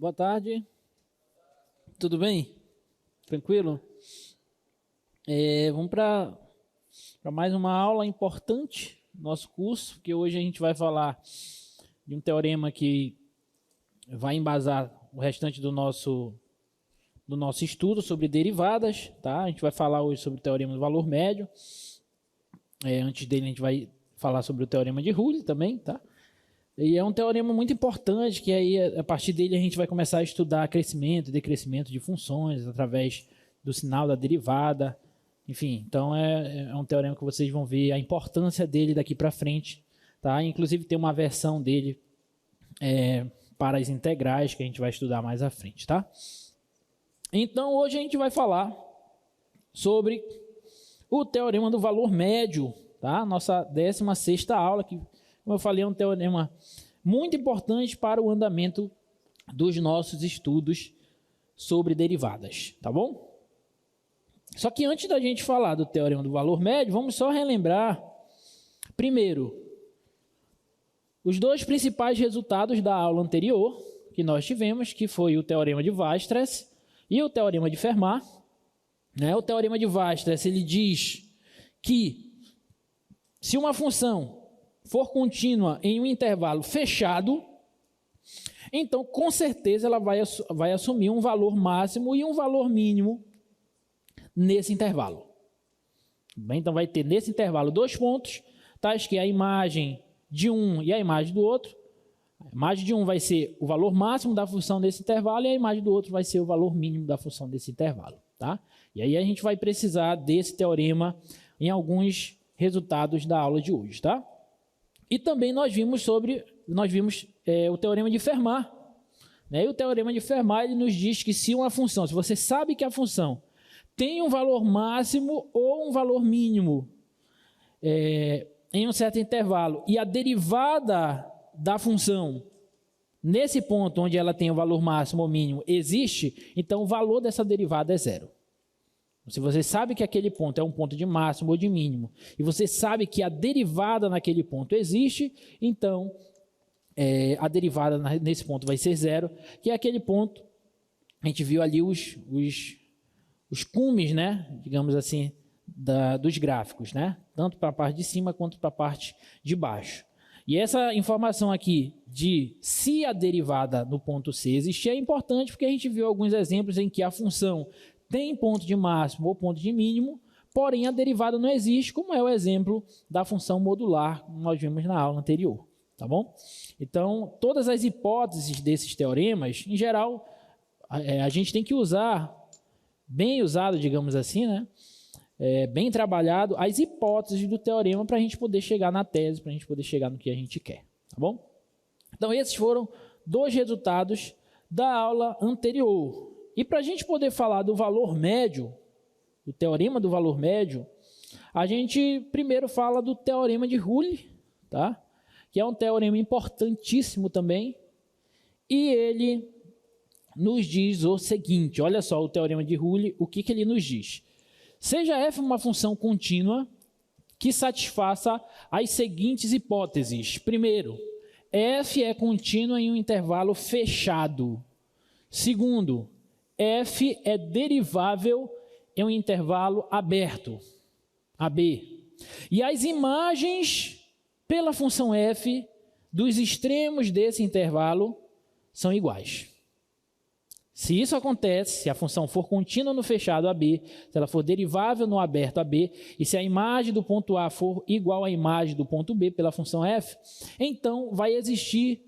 Boa tarde, tudo bem? Tranquilo? Vamos para mais uma aula importante do nosso curso, que hoje a gente vai falar de um teorema que vai embasar o restante do nosso estudo sobre derivadas, tá? A gente vai falar hoje sobre o teorema do valor médio. Antes dele a gente vai falar sobre o teorema de Rule também, tá? E é um teorema muito importante, que aí a partir dele a gente vai começar a estudar crescimento e decrescimento de funções através do sinal da derivada. Enfim, então é um teorema que vocês vão ver a importância dele daqui para frente, tá? Inclusive tem uma versão dele para as integrais que a gente vai estudar mais à frente, tá? Então hoje a gente vai falar sobre o teorema do valor médio, tá? Nossa 16ª aula, que, como eu falei, é um teorema muito importante para o andamento dos nossos estudos sobre derivadas, tá bom? Só que antes da gente falar do teorema do valor médio, vamos só relembrar, primeiro, os dois principais resultados da aula anterior que nós tivemos, que foi o teorema de Weierstrass e o teorema de Fermat. O teorema de Weierstrass, ele diz que se uma função for contínua em um intervalo fechado, então com certeza ela vai assumir um valor máximo e um valor mínimo nesse intervalo. Bem, então vai ter nesse intervalo dois pontos, tais que a imagem de um e a imagem do outro. A imagem de um vai ser o valor máximo da função desse intervalo e a imagem do outro vai ser o valor mínimo da função desse intervalo, tá? E aí a gente vai precisar desse teorema em alguns resultados da aula de hoje, tá? E também nós vimos o teorema de Fermat. E o teorema de Fermat ele nos diz que se você sabe que a função tem um valor máximo ou um valor mínimo em um certo intervalo, e a derivada da função nesse ponto onde ela tem o valor máximo ou mínimo existe, então o valor dessa derivada é zero. Se você sabe que aquele ponto é um ponto de máximo ou de mínimo, e você sabe que a derivada naquele ponto existe, então a derivada nesse ponto vai ser zero, que é aquele ponto, a gente viu ali os cumes, digamos assim, dos gráficos, tanto para a parte de cima quanto para a parte de baixo. E essa informação aqui de se a derivada no ponto C existir é importante, porque a gente viu alguns exemplos em que a função tem ponto de máximo ou ponto de mínimo, porém a derivada não existe, como é o exemplo da função modular, como nós vimos na aula anterior, tá bom? Então, todas as hipóteses desses teoremas, em geral, a gente tem que usar, bem usado, digamos assim, bem trabalhado, as hipóteses do teorema para a gente poder chegar na tese, para a gente poder chegar no que a gente quer, tá bom? Então, esses foram dois resultados da aula anterior. E para a gente poder falar do valor médio, do teorema do valor médio, a gente primeiro fala do teorema de Rule, tá? Que é um teorema importantíssimo também, e ele nos diz o seguinte, olha só o teorema de Rule, o que ele nos diz? Seja f uma função contínua que satisfaça as seguintes hipóteses. Primeiro, f é contínua em um intervalo fechado. Segundo, f é derivável em um intervalo aberto, AB. E as imagens pela função f dos extremos desse intervalo são iguais. Se isso acontece, se a função for contínua no fechado AB, se ela for derivável no aberto AB, e se a imagem do ponto A for igual à imagem do ponto B pela função f, então vai existir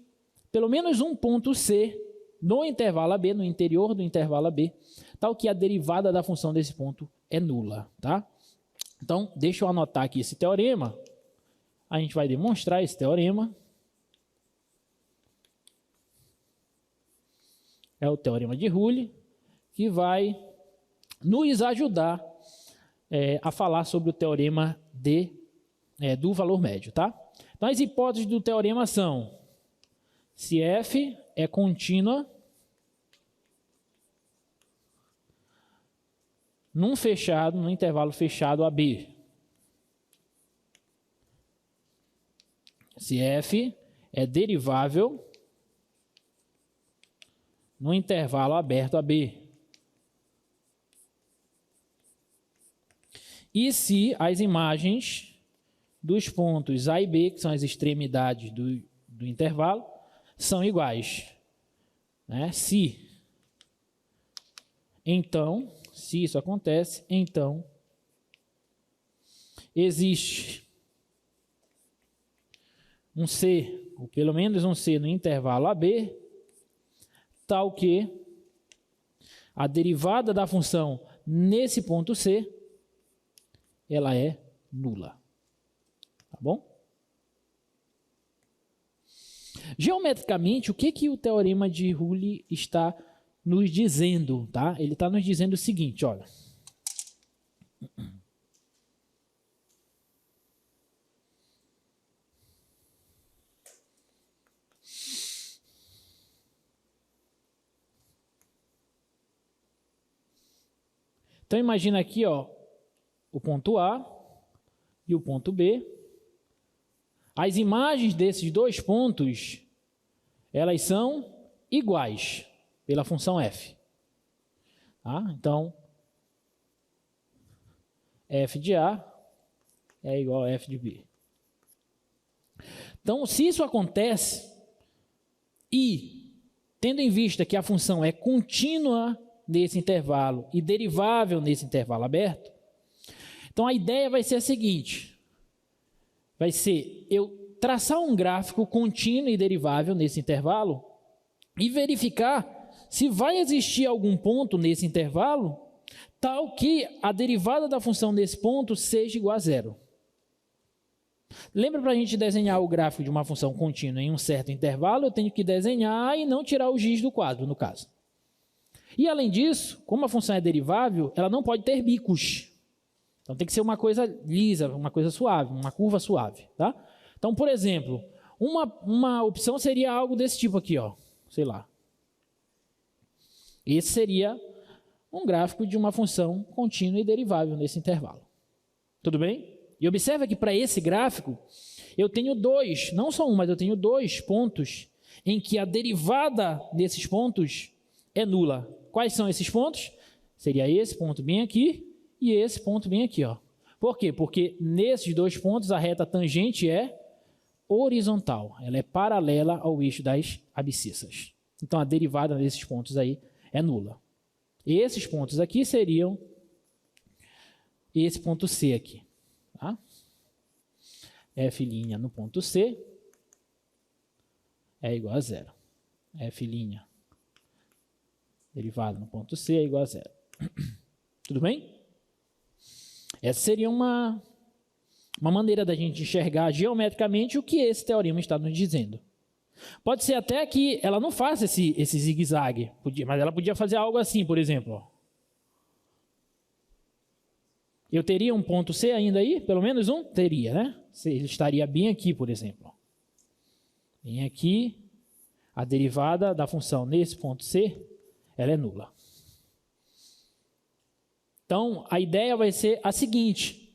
pelo menos um ponto C no intervalo AB, no interior do intervalo AB, tal que a derivada da função desse ponto é nula, tá? Então, deixa eu anotar aqui esse teorema. A gente vai demonstrar esse teorema. É o teorema de Rule, que vai nos ajudar a falar sobre o teorema do valor médio, tá? Então, as hipóteses do teorema são: se f é contínua num intervalo fechado AB. Se f é derivável no intervalo aberto AB. E se as imagens dos pontos A e B, que são as extremidades do intervalo, são iguais. Né? Se isso acontece, então existe um C, ou pelo menos um C no intervalo AB, tal que a derivada da função nesse ponto C, ela é nula. Tá bom? Geometricamente, o que o teorema de Rulli está nos dizendo? Tá? Ele está nos dizendo o seguinte, olha. Então imagina aqui, ó, o ponto A e o ponto B. As imagens desses dois pontos, elas são iguais pela função f. Tá? Então, f de A é igual a f de B. Então, se isso acontece, e tendo em vista que a função é contínua nesse intervalo e derivável nesse intervalo aberto, então a ideia vai ser a seguinte, vai ser eu traçar um gráfico contínuo e derivável nesse intervalo e verificar se vai existir algum ponto nesse intervalo tal que a derivada da função nesse ponto seja igual a zero. Lembra, para a gente desenhar o gráfico de uma função contínua em um certo intervalo, eu tenho que desenhar e não tirar o giz do quadro, no caso. E além disso, como a função é derivável, ela não pode ter bicos. Então tem que ser uma coisa lisa, uma coisa suave, uma curva suave. Tá? Então, por exemplo, uma opção seria algo desse tipo aqui, ó, sei lá. Esse seria um gráfico de uma função contínua e derivável nesse intervalo. Tudo bem? E observa que para esse gráfico, eu tenho dois, não só um, mas eu tenho dois pontos em que a derivada desses pontos é nula. Quais são esses pontos? Seria esse ponto bem aqui e esse ponto bem aqui. Ó. Por quê? Porque nesses dois pontos a reta tangente é horizontal. Ela é paralela ao eixo das abscissas. Então a derivada desses pontos aí é nula. E esses pontos aqui seriam esse ponto C aqui. Tá? F' no ponto C é igual a zero. F' derivada no ponto C é igual a zero. Tudo bem? Essa seria uma maneira da gente enxergar geometricamente o que esse teorema está nos dizendo. Pode ser até que ela não faça esse zigue-zague, mas ela podia fazer algo assim, por exemplo. Ó. Eu teria um ponto C ainda aí? Pelo menos um? Teria, né? Ele estaria bem aqui, por exemplo. Bem aqui, a derivada da função nesse ponto C, ela é nula. Então, a ideia vai ser a seguinte,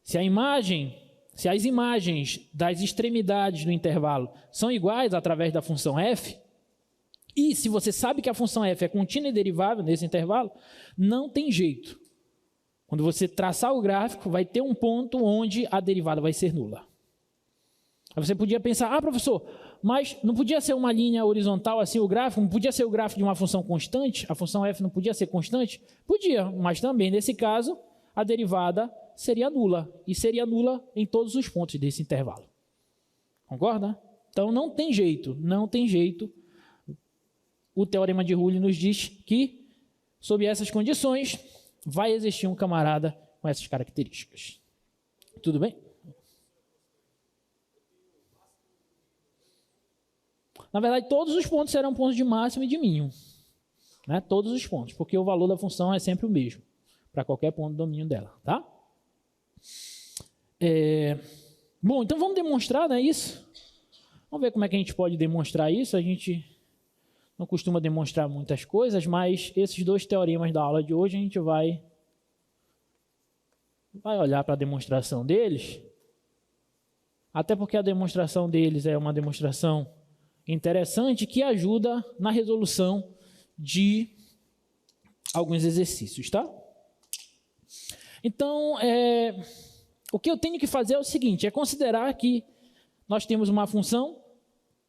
se as imagens das extremidades do intervalo são iguais através da função f, e se você sabe que a função f é contínua e derivável nesse intervalo, não tem jeito. Quando você traçar o gráfico, vai ter um ponto onde a derivada vai ser nula. Aí você podia pensar, professor, mas não podia ser uma linha horizontal assim o gráfico? Não podia ser o gráfico de uma função constante? A função f não podia ser constante? Podia, mas também nesse caso, a derivada seria nula. E seria nula em todos os pontos desse intervalo. Concorda? Então não tem jeito, não tem jeito. O teorema de Rulli nos diz que, sob essas condições, vai existir um camarada com essas características. Tudo bem? Na verdade, todos os pontos serão pontos de máximo e de mínimo. Né? Todos os pontos, porque o valor da função é sempre o mesmo, para qualquer ponto do domínio dela. Tá? Bom, então vamos demonstrar, né, isso? Vamos ver como é que a gente pode demonstrar isso. A gente não costuma demonstrar muitas coisas, mas esses dois teoremas da aula de hoje a gente vai olhar para a demonstração deles, até porque a demonstração deles é uma demonstração interessante que ajuda na resolução de alguns exercícios, tá? Então, o que eu tenho que fazer é o seguinte, é considerar que nós temos uma função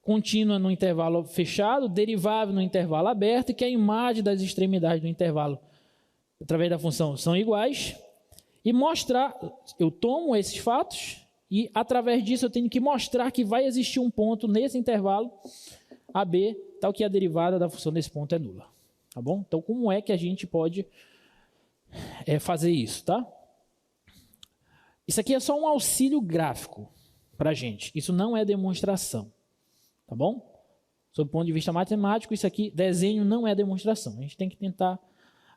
contínua no intervalo fechado, derivável no intervalo aberto, e que a imagem das extremidades do intervalo, através da função, são iguais, e mostrar, eu tomo esses fatos, e através disso eu tenho que mostrar que vai existir um ponto nesse intervalo AB, tal que a derivada da função desse ponto é nula. Tá bom? Então, como é que a gente pode fazer isso, tá? Isso aqui é só um auxílio gráfico para a gente. Isso não é demonstração. Tá bom? Sob o ponto de vista matemático, isso aqui, desenho não é demonstração. A gente tem que tentar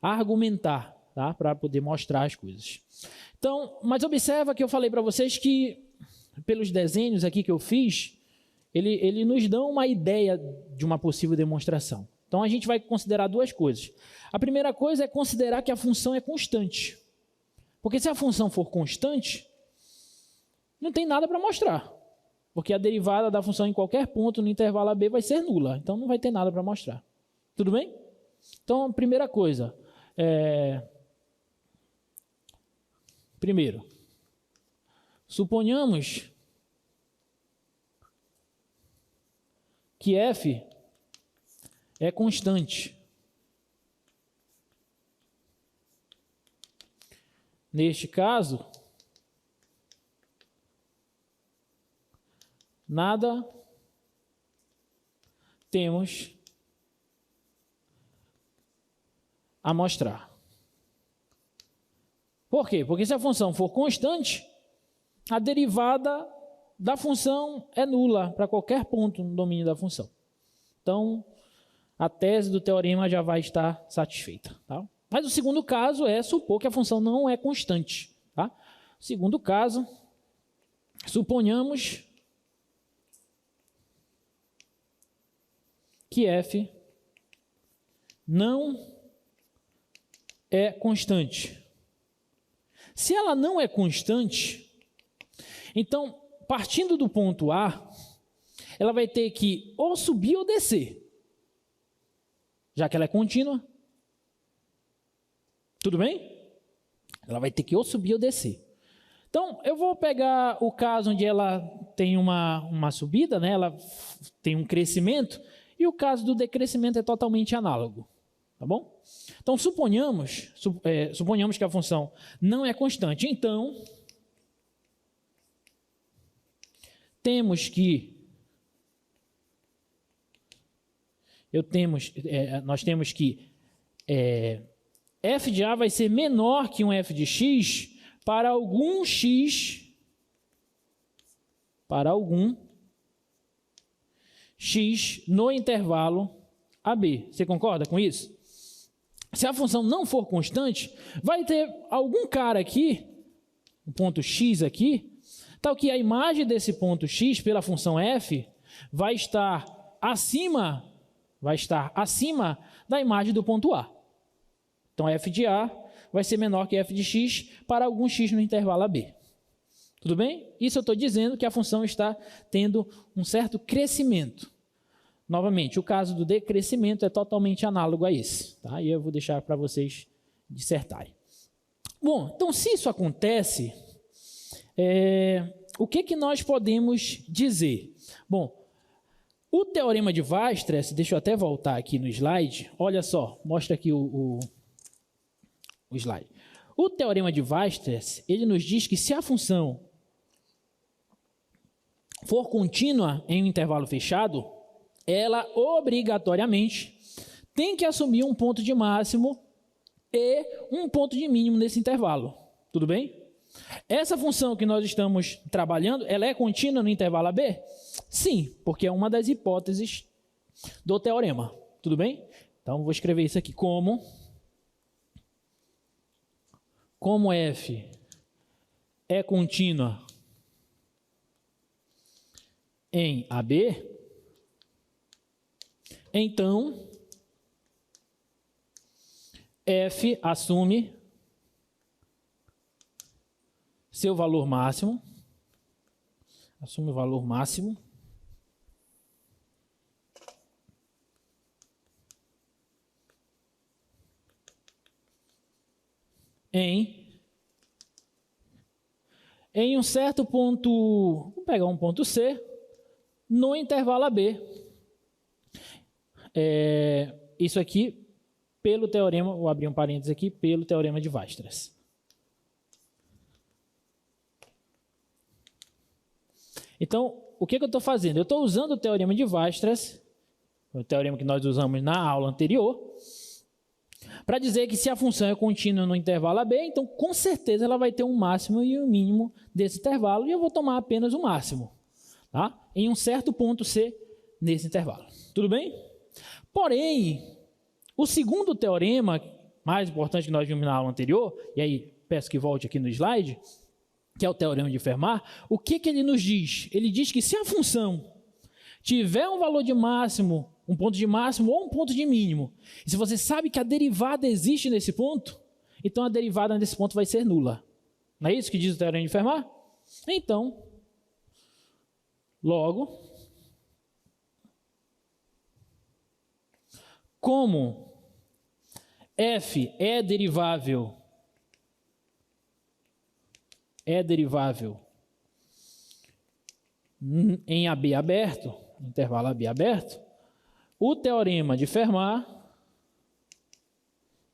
argumentar, tá? Para poder mostrar as coisas. Então, mas observa que eu falei para vocês que, pelos desenhos aqui que eu fiz, ele nos dá uma ideia de uma possível demonstração. Então, a gente vai considerar duas coisas. A primeira coisa é considerar que a função é constante. Porque se a função for constante, não tem nada para mostrar. Porque a derivada da função em qualquer ponto no intervalo AB vai ser nula. Então, não vai ter nada para mostrar. Tudo bem? Então, a primeira coisa. Primeiro, suponhamos que f é constante. Neste caso, nada temos a mostrar. Por quê? Porque se a função for constante, a derivada da função é nula para qualquer ponto no domínio da função. Então, a tese do teorema já vai estar satisfeita. Tá? Mas o segundo caso é supor que a função não é constante. Tá? Segundo caso, suponhamos que f não é constante. Se ela não é constante, então, partindo do ponto A, ela vai ter que ou subir ou descer. Já que ela é contínua. Tudo bem? Ela vai ter que ou subir ou descer. Então, eu vou pegar o caso onde ela tem uma subida, né? Ela tem um crescimento, e o caso do decrescimento é totalmente análogo. Tá bom? Então, suponhamos que a função não é constante. Então, nós temos que f de A vai ser menor que um f de x para algum x no intervalo AB. Você concorda com isso? Se a função não for constante, vai ter algum cara aqui, um ponto x aqui, tal que a imagem desse ponto x pela função f vai estar acima da imagem do ponto A. Então, f de A vai ser menor que f de x para algum x no intervalo AB. Tudo bem? Isso eu estou dizendo que a função está tendo um certo crescimento. Novamente, o caso do decrescimento é totalmente análogo a esse. Tá? E eu vou deixar para vocês dissertarem. Bom, então se isso acontece, o que nós podemos dizer? Bom, o teorema de Weierstrass, deixa eu até voltar aqui no slide, olha só, mostra aqui o slide. O teorema de Weierstrass, ele nos diz que se a função for contínua em um intervalo fechado, ela obrigatoriamente tem que assumir um ponto de máximo e um ponto de mínimo nesse intervalo. Tudo bem? Essa função que nós estamos trabalhando, ela é contínua no intervalo AB? Sim, porque é uma das hipóteses do teorema. Tudo bem? Então, vou escrever isso aqui como f é contínua em AB, então f assume seu valor máximo, assume o valor máximo em um certo ponto, vou pegar um ponto C, no intervalo AB. Isso aqui, pelo teorema, vou abrir um parênteses aqui, pelo teorema de Weierstrass. Então, o que eu estou fazendo? Eu estou usando o teorema de Weierstrass, o teorema que nós usamos na aula anterior, para dizer que se a função é contínua no intervalo AB, então com certeza ela vai ter um máximo e um mínimo desse intervalo, e eu vou tomar apenas o máximo, tá? Em um certo ponto C nesse intervalo. Tudo bem? Porém, o segundo teorema, mais importante que nós vimos na aula anterior, e aí peço que volte aqui no slide, que é o teorema de Fermat, o que ele nos diz? Ele diz que se a função tiver um valor de máximo, um ponto de máximo ou um ponto de mínimo, e se você sabe que a derivada existe nesse ponto, então a derivada nesse ponto vai ser nula. Não é isso que diz o teorema de Fermat? Então, logo, como f é derivável em AB aberto, intervalo AB aberto, o teorema de Fermat,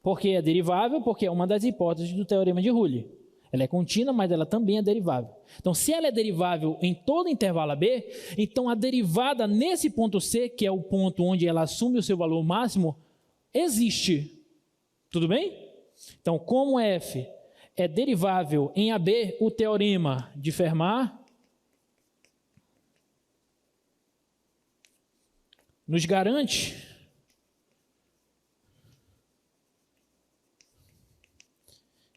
porque é derivável, porque é uma das hipóteses do teorema de Rulli. Ela é contínua, mas ela também é derivável. Então, se ela é derivável em todo intervalo AB, então a derivada nesse ponto C, que é o ponto onde ela assume o seu valor máximo, existe. Tudo bem? Então, como f é derivável em AB, o teorema de Fermat nos garante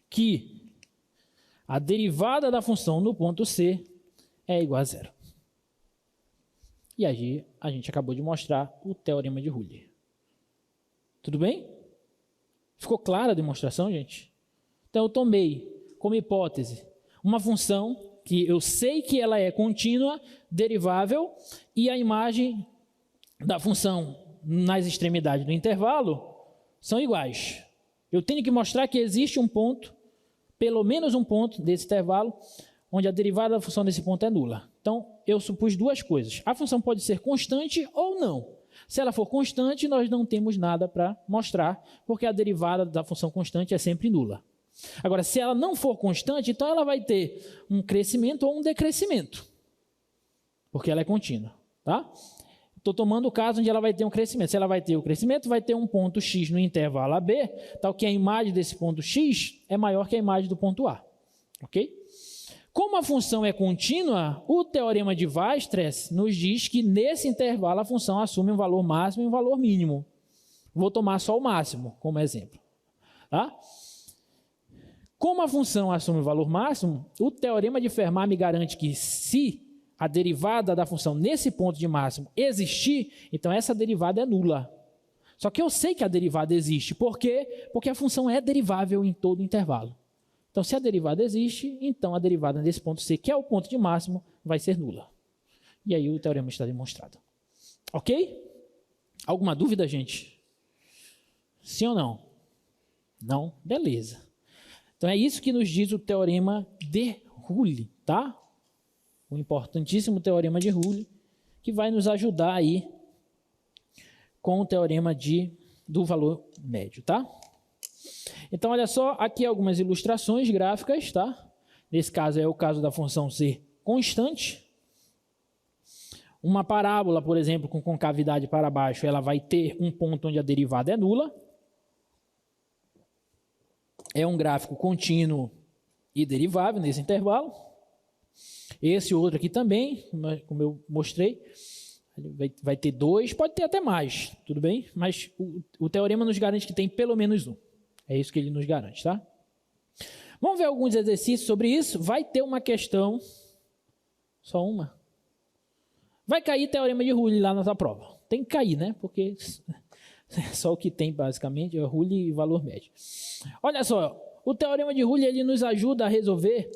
que a derivada da função no ponto C é igual a zero. E aí a gente acabou de mostrar o teorema de Rulli. Tudo bem? Ficou clara a demonstração, gente? Então eu tomei como hipótese uma função que eu sei que ela é contínua, derivável, e a imagem da função nas extremidades do intervalo são iguais. Eu tenho que mostrar que existe um ponto, pelo menos um ponto desse intervalo, onde a derivada da função desse ponto é nula. Então, eu supus duas coisas. A função pode ser constante ou não. Se ela for constante, nós não temos nada para mostrar, porque a derivada da função constante é sempre nula. Agora, se ela não for constante, então ela vai ter um crescimento ou um decrescimento, porque ela é contínua, tá? Estou tomando o caso onde ela vai ter um crescimento. Se ela vai ter o crescimento, vai ter um ponto X no intervalo AB, tal que a imagem desse ponto X é maior que a imagem do ponto A. Ok? Como a função é contínua, o teorema de Weierstrass nos diz que nesse intervalo a função assume um valor máximo e um valor mínimo. Vou tomar só o máximo como exemplo. Tá? Como a função assume o valor máximo, o teorema de Fermat me garante que se a derivada da função nesse ponto de máximo existir, então essa derivada é nula. Só que eu sei que a derivada existe. Por quê? Porque a função é derivável em todo intervalo. Então, se a derivada existe, então a derivada desse ponto C, que é o ponto de máximo, vai ser nula. E aí o teorema está demonstrado. Ok? Alguma dúvida, gente? Sim ou não? Não? Beleza. Então, é isso que nos diz o teorema de Rulli, tá? O importantíssimo teorema de Rulli, que vai nos ajudar aí com o teorema do valor médio, tá? Então, olha só, aqui algumas ilustrações gráficas, tá? Nesse caso é o caso da função C constante. Uma parábola, por exemplo, com concavidade para baixo, ela vai ter um ponto onde a derivada é nula. É um gráfico contínuo e derivável nesse intervalo. Esse outro aqui também, como eu mostrei, vai ter dois, pode ter até mais, tudo bem? Mas o teorema nos garante que tem pelo menos um. É isso que ele nos garante, tá? Vamos ver alguns exercícios sobre isso. Vai ter uma questão, só uma. Vai cair teorema de Rulli lá na sua prova. Tem que cair, né? Porque só o que tem, basicamente, é Rulli e valor médio. Olha só, o teorema de Rulli ele nos ajuda a resolver,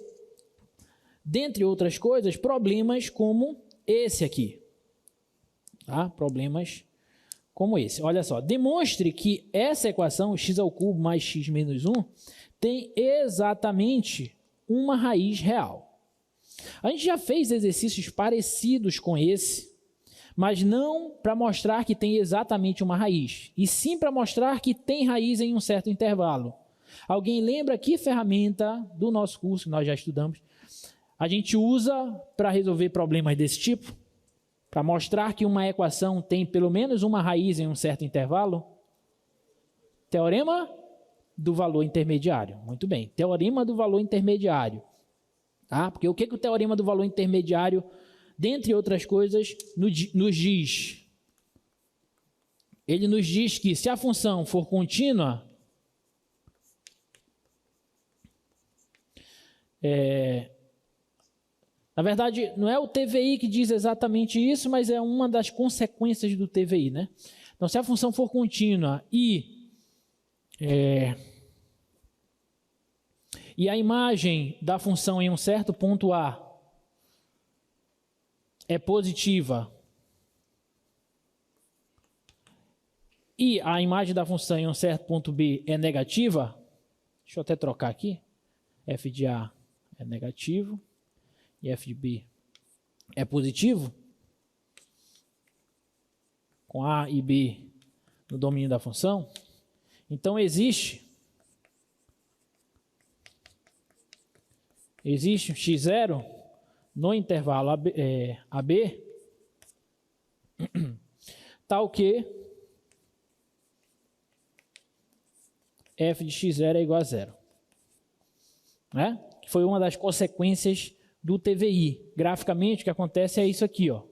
dentre outras coisas, problemas como esse aqui. Tá? Problemas como esse. Olha só, demonstre que essa equação, x ao cubo mais x menos 1, tem exatamente uma raiz real. A gente já fez exercícios parecidos com esse, mas não para mostrar que tem exatamente uma raiz, e sim para mostrar que tem raiz em um certo intervalo. Alguém lembra que ferramenta do nosso curso, que nós já estudamos, a gente usa para resolver problemas desse tipo? Para mostrar que uma equação tem pelo menos uma raiz em um certo intervalo? Teorema do valor intermediário. Muito bem, teorema do valor intermediário. Tá? Porque o que o teorema do valor intermediário, dentre outras coisas, nos diz? Ele nos diz que se a função for contínua, na verdade, não é o TVI que diz exatamente isso, mas é uma das consequências do TVI, né? Então, se a função for contínua e a imagem da função em um certo ponto A é positiva e a imagem da função em um certo ponto B é negativa, deixa eu até trocar aqui, f de A é negativo e f de B é positivo, com A e B no domínio da função, então existe um x0 no intervalo AB, tal que f de x0 é igual a 0. Né? Que foi uma das consequências do TVI. Graficamente, o que acontece é isso aqui. Ó.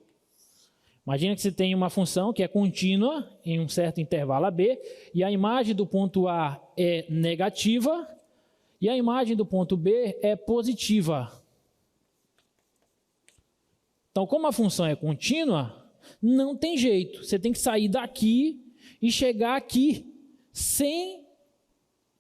Imagina que você tem uma função que é contínua em um certo intervalo AB, e a imagem do ponto A é negativa, e a imagem do ponto B é positiva. Então, como a função é contínua, não tem jeito. Você tem que sair daqui e chegar aqui sem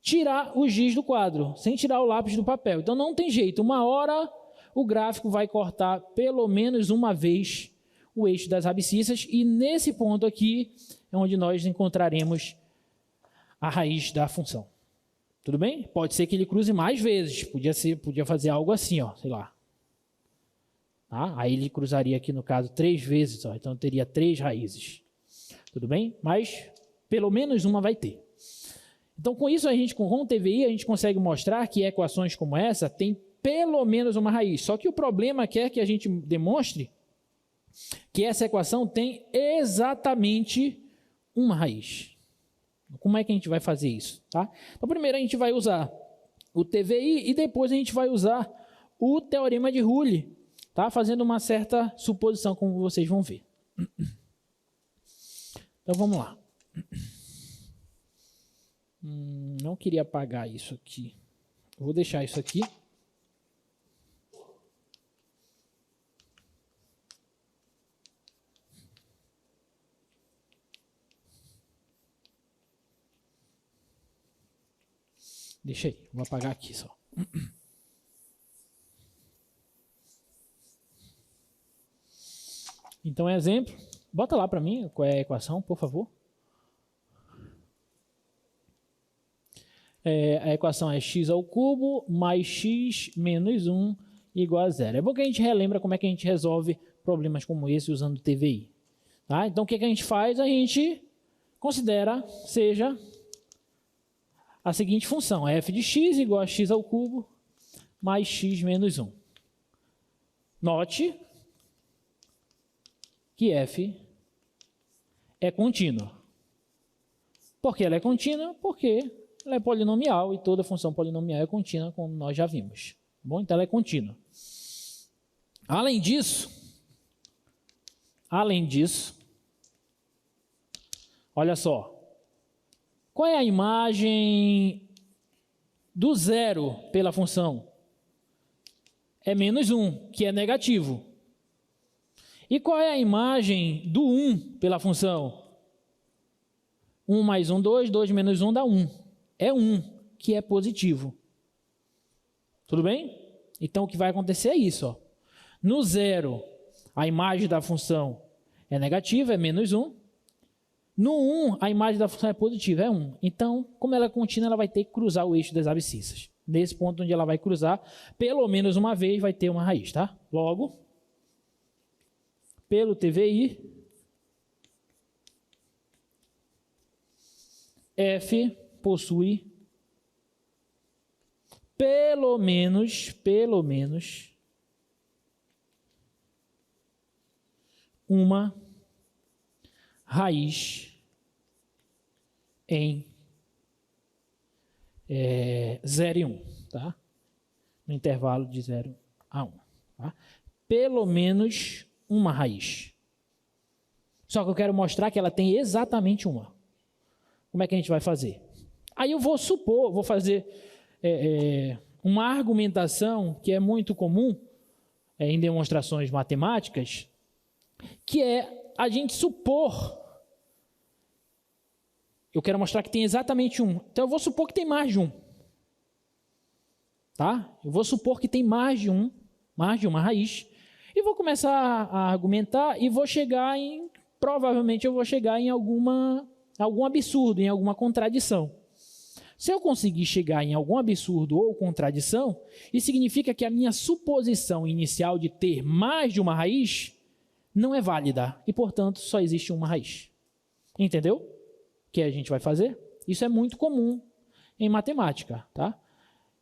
tirar o giz do quadro, sem tirar o lápis do papel. Então, não tem jeito. Uma hora o gráfico vai cortar pelo menos uma vez o eixo das abscissas, e nesse ponto aqui é onde nós encontraremos a raiz da função. Tudo bem? Pode ser que ele cruze mais vezes. Podia fazer algo assim, ó, sei lá. Tá? Aí ele cruzaria aqui, no caso, 3 vezes. Ó, então teria 3 raízes. Tudo bem? Mas pelo menos uma vai ter. Então, com isso, com o TVI, a gente consegue mostrar que equações como essa têm pelo menos uma raiz. Só que o problema quer que a gente demonstre que essa equação tem exatamente uma raiz. Como é que a gente vai fazer isso? Tá? Então, primeiro a gente vai usar o TVI e depois a gente vai usar o teorema de Rule, tá? Fazendo uma certa suposição, como vocês vão ver. Então, vamos lá. Não queria apagar isso aqui. Vou deixar isso aqui. Deixa aí, vou apagar aqui só. Então, exemplo. Bota lá para mim qual é a equação, por favor. A equação é x ao cubo mais x menos 1 igual a 0. É bom que a gente relembra como é que a gente resolve problemas como esse usando TVI. Tá? Então, o que a gente faz? A gente considera seja a seguinte função, f de x igual a x ao cubo mais x menos 1. Note que f é contínua. Por que ela é contínua? Porque ela é polinomial e toda função polinomial é contínua, como nós já vimos. Bom, então ela é contínua. Além disso, olha só. Qual é a imagem do zero pela função? É menos 1, que é negativo. E qual é a imagem do 1 pela função? 1 mais 1, 2, 2 menos 1 dá 1. É 1, que é positivo. Tudo bem? Então, o que vai acontecer é isso. Ó. No zero, a imagem da função é negativa, é menos 1. No 1, a imagem da função é positiva, é 1. Então, como ela é contínua, ela vai ter que cruzar o eixo das abscissas. Nesse ponto onde ela vai cruzar, pelo menos uma vez vai ter uma raiz, tá? Logo, pelo TVI, F possui pelo menos uma raiz em 0 e 1, tá? No intervalo de 0 a 1. Tá? Pelo menos uma raiz. Só que eu quero mostrar que ela tem exatamente uma. Como é que a gente vai fazer? Aí eu vou supor, vou fazer uma argumentação que é muito comum em demonstrações matemáticas, que é a gente supor. Eu quero mostrar que tem exatamente um. Então eu vou supor que tem mais de um. Tá? Eu vou supor que tem mais de uma raiz. E vou começar a argumentar e vou chegar em, provavelmente eu vou chegar em algum absurdo, em alguma contradição. Se eu conseguir chegar em algum absurdo ou contradição, isso significa que a minha suposição inicial de ter mais de uma raiz não é válida e, portanto, só existe uma raiz. Entendeu? O que a gente vai fazer? Isso é muito comum em matemática, tá?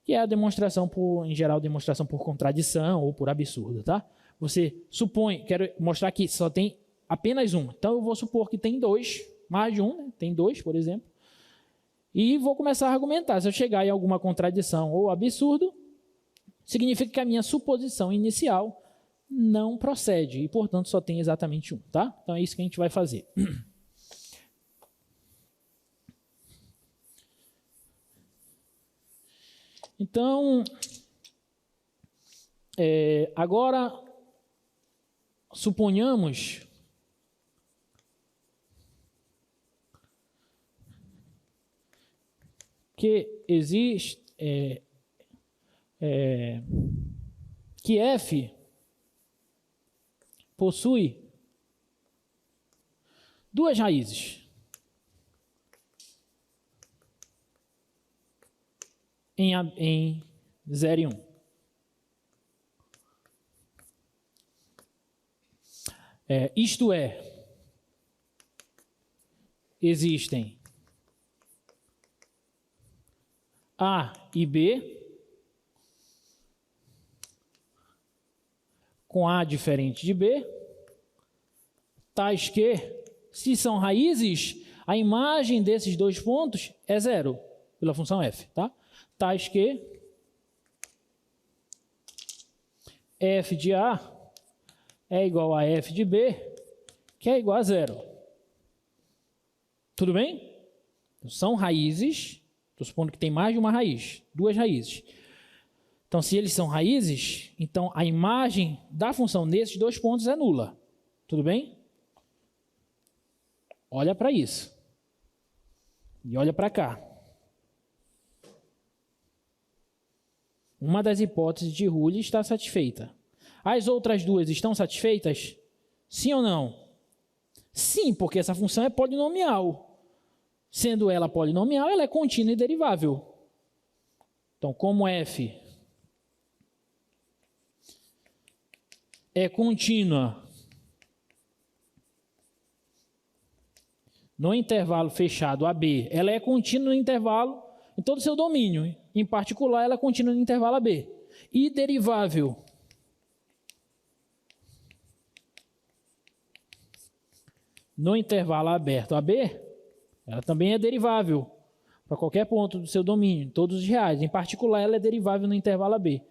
Que é a demonstração em geral, demonstração por contradição ou por absurdo, tá? Você supõe, quero mostrar que só tem apenas um. Então, eu vou supor que tem dois, mais de um, né? Tem dois, por exemplo. E vou começar a argumentar. Se eu chegar em alguma contradição ou absurdo, significa que a minha suposição inicial não procede e, portanto, só tem exatamente um, tá? Então, é isso que a gente vai fazer. Então, agora, suponhamos que existe, que F possui duas raízes. Em 0 e 1. Isto é, existem A e B com A diferente de B, tais que, se são raízes, a imagem desses dois pontos é 0, pela função f, tá? Tais que f de A é igual a f de B, que é igual a 0. Tudo bem? São raízes, estou supondo que tem mais de uma raiz, duas raízes. Então, se eles são raízes, então a imagem da função nesses dois pontos é nula. Tudo bem? Olha para isso. E olha para cá. Uma das hipóteses de Rulli está satisfeita. As outras duas estão satisfeitas? Sim ou não? Sim, porque essa função é polinomial. Sendo ela polinomial, ela é contínua e derivável. Então, como f é contínua no intervalo fechado AB, ela é contínua no intervalo em todo o seu domínio. Em particular, ela é contínua no intervalo AB. E derivável no intervalo aberto AB, ela também é derivável para qualquer ponto do seu domínio, em todos os reais. Em particular, ela é derivável no intervalo AB.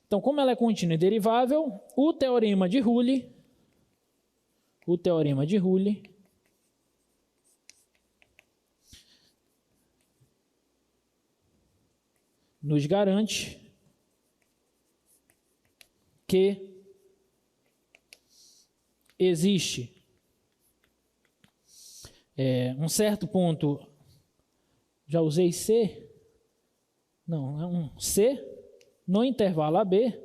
Então, como ela é contínua e derivável, o teorema de Rulli nos garante que existe um certo ponto, já usei C, não, é um C no intervalo AB,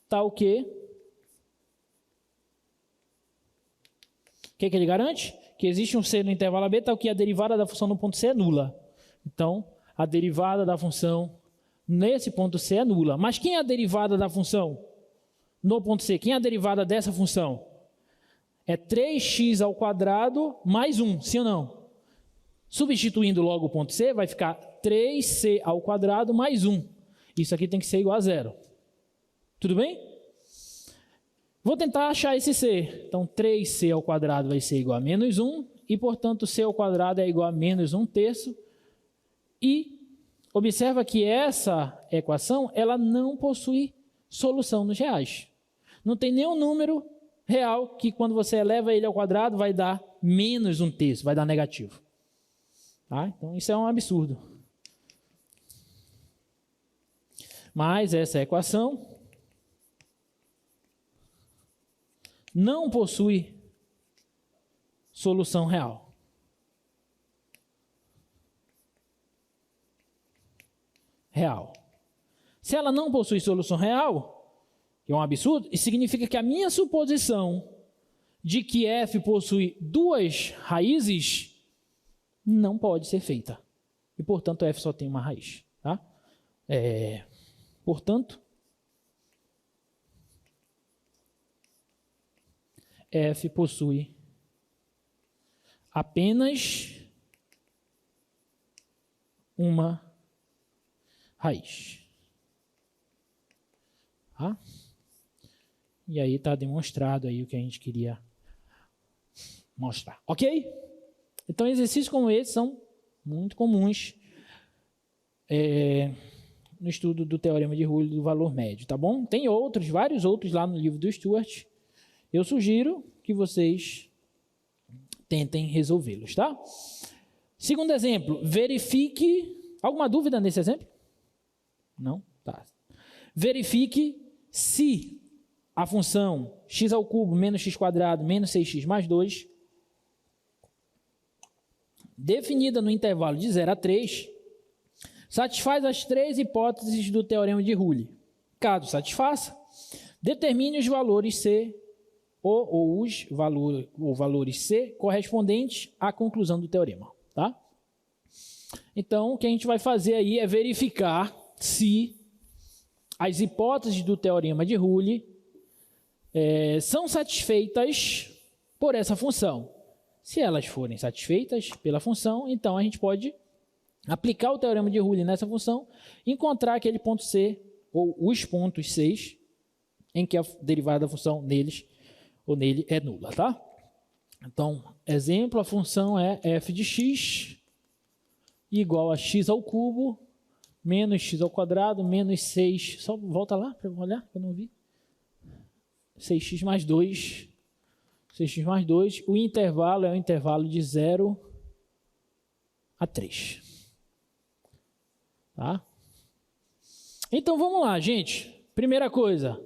tal que, o que ele garante? que existe um C no intervalo AB, tal que a derivada da função no ponto C é nula. Então, a derivada da função nesse ponto C é nula. Mas quem é a derivada da função no ponto C? Quem é a derivada dessa função? É 3x ao quadrado mais 1, sim ou não? Substituindo logo o ponto C, vai ficar 3c ao quadrado mais 1. Isso aqui tem que ser igual a zero. Tudo bem? Vou tentar achar esse c. Então, 3c ao quadrado vai ser igual a menos 1. E, portanto, c ao quadrado é igual a menos 1/3. E observa que essa equação ela não possui solução nos reais. Não tem nenhum número real que, quando você eleva ele ao quadrado, vai dar menos 1/3, vai dar negativo. Tá? Então, isso é um absurdo. Mas essa equação não possui solução real. Se ela não possui solução real, que é um absurdo, isso significa que a minha suposição de que f possui duas raízes não pode ser feita. E, portanto, f só tem uma raiz. Tá? Portanto, f possui apenas uma raiz. Tá? E aí está demonstrado aí o que a gente queria mostrar. Ok? Então, exercícios como esse são muito comuns no estudo do teorema de Rule do valor médio, tá bom? Tem outros, vários outros lá no livro do Stuart. Eu sugiro que vocês tentem resolvê-los, tá? Segundo exemplo, verifique... Alguma dúvida nesse exemplo? Não? Tá. Verifique se a função x ao cubo menos x quadrado menos 6x mais 2, definida no intervalo de 0 a 3, satisfaz as três hipóteses do teorema de Rule. Caso satisfaça, determine os valores C ou os valores C correspondentes à conclusão do teorema. Tá? Então, o que a gente vai fazer aí é verificar se as hipóteses do teorema de Rule são satisfeitas por essa função. Se elas forem satisfeitas pela função, então a gente pode aplicar o teorema de Rule nessa função e encontrar aquele ponto C, ou os pontos C, em que a derivada da função neles ou nele é nula, tá? Então, exemplo, a função é f de x igual a x ao cubo menos x ao quadrado menos 6, só volta lá para eu olhar, que eu não vi, 6x mais 2, 6x mais 2, o intervalo é o intervalo de 0 a 3. Tá? Então, vamos lá, gente. Primeira coisa,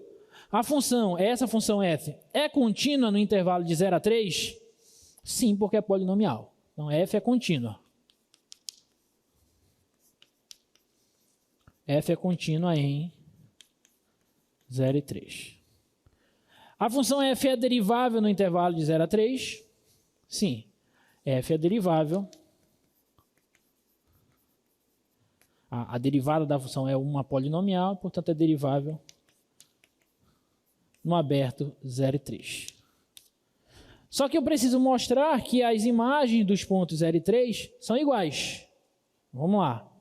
essa função f é contínua no intervalo de 0 a 3? Sim, porque é polinomial. Então, f é contínua. F é contínua em 0 e 3. A função f é derivável no intervalo de 0 a 3? Sim. F é derivável. A derivada da função é uma polinomial, portanto é derivável no aberto 0 e 3. Só que eu preciso mostrar que as imagens dos pontos 0 e 3 são iguais. Vamos lá.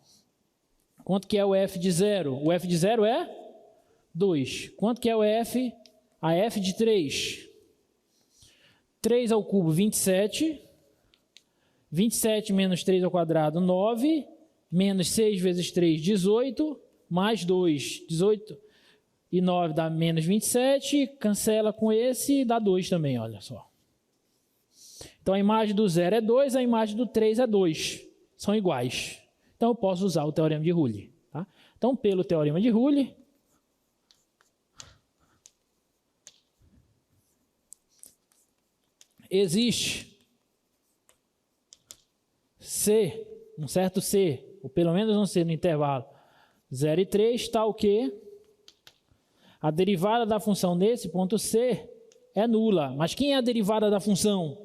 Quanto que é o f de 0? O f de 0 é 2. Quanto que é o f? A f de 3. 3 ao cubo, 27. 27 menos 3 ao quadrado, 9. Menos 6 vezes 3, 18. Mais 2, 18. E 9 dá menos 27. Cancela com esse e dá 2 também, olha só. Então, a imagem do 0 é 2, a imagem do 3 é 2. São iguais. Então, eu posso usar o teorema de Rule. Tá? Então, pelo teorema de Rule, existe C, um certo C, ou pelo menos um C no intervalo 0 e 3, tal que a derivada da função nesse ponto C é nula. Mas quem é a derivada da função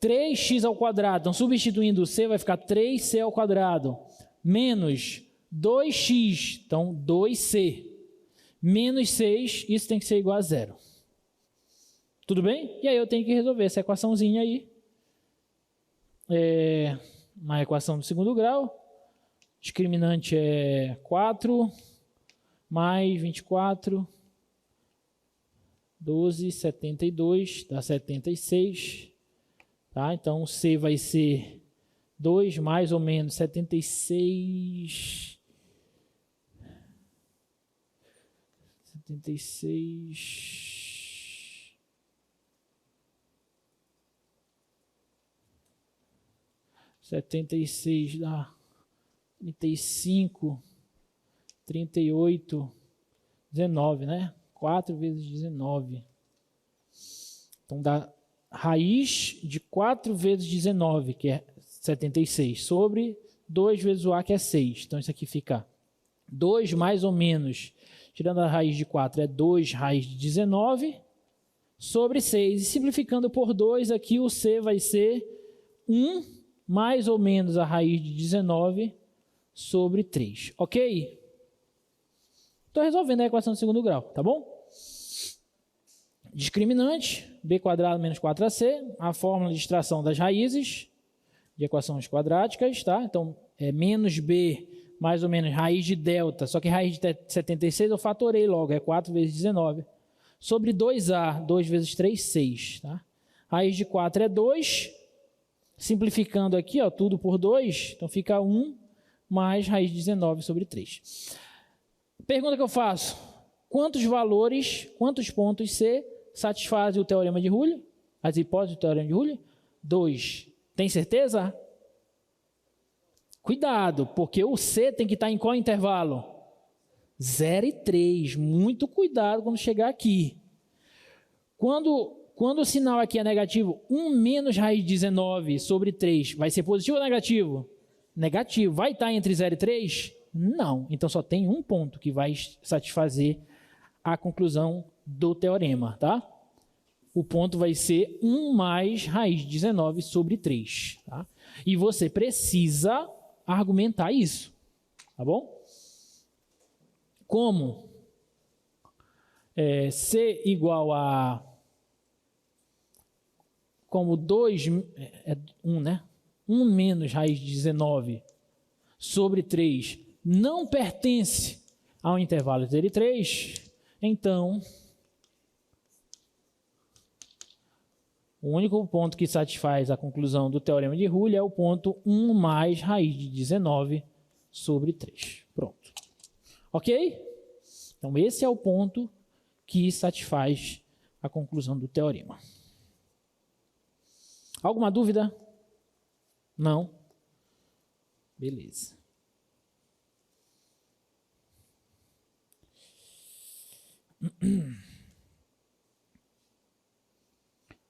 3x ao quadrado. Então, substituindo o c, vai ficar 3c ao quadrado. Menos 2x, então 2c. Menos 6, isso tem que ser igual a 0. Tudo bem? E aí eu tenho que resolver essa equaçãozinha aí. Uma equação do segundo grau. Discriminante é 4 mais 24, 12, 72, dá 76. Tá? Então, o C vai ser 2 mais ou menos 76. 76 dá 35, 38, 19, né? 4 vezes 19. Então, dá raiz de 4 vezes 19, que é 76, sobre 2 vezes o A, que é 6. Então, isso aqui fica 2 mais ou menos, tirando a raiz de 4, é 2 raiz de 19, sobre 6. E simplificando por 2, aqui o C vai ser 1 mais ou menos a raiz de 19 sobre 3. Ok? Estou resolvendo a equação do segundo grau, tá bom? Discriminante, b² menos 4ac, a fórmula de extração das raízes de equações quadráticas, tá? Então, é menos b mais ou menos raiz de delta, só que raiz de 76 eu fatorei logo, é 4 vezes 19, sobre 2a, 2 vezes 3, 6, tá? Raiz de 4 é 2, simplificando aqui, ó, tudo por 2, então fica 1 mais raiz de 19 sobre 3. Pergunta que eu faço, quantos pontos C satisfazem o teorema de Rulli? As hipóteses do teorema de Rulli? 2. Tem certeza? Cuidado, porque o C tem que estar em qual intervalo? 0 e 3. Muito cuidado quando chegar aqui. Quando o sinal aqui é negativo, 1 menos raiz de 19 sobre 3, vai ser positivo ou negativo? Negativo. Vai estar entre 0 e 3? Não. Então só tem um ponto que vai satisfazer a conclusão do teorema, tá? O ponto vai ser 1 mais raiz de 19 sobre 3, tá? E você precisa argumentar isso, tá bom? Como C igual a... Como 2 é 1, né? 1 menos raiz de 19 sobre 3 não pertence ao intervalo 0 e 3, então o único ponto que satisfaz a conclusão do teorema de Rulli é o ponto 1 mais raiz de 19 sobre 3. Pronto. Ok? Então, esse é o ponto que satisfaz a conclusão do teorema. Alguma dúvida? Não? Beleza.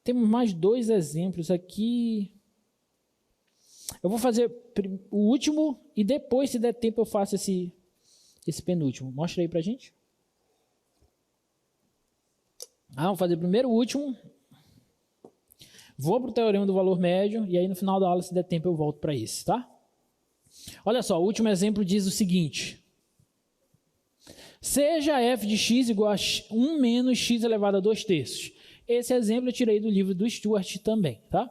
Temos mais 2 exemplos aqui. Eu vou fazer o último e depois, se der tempo, eu faço esse penúltimo. Mostra aí pra gente. Vamos fazer primeiro o último. Vou para o teorema do valor médio e aí no final da aula, se der tempo, eu volto para esse, tá? Olha só, o último exemplo diz o seguinte. Seja f de x igual a 1 menos x elevado a 2/3. Esse exemplo eu tirei do livro do Stuart também, tá?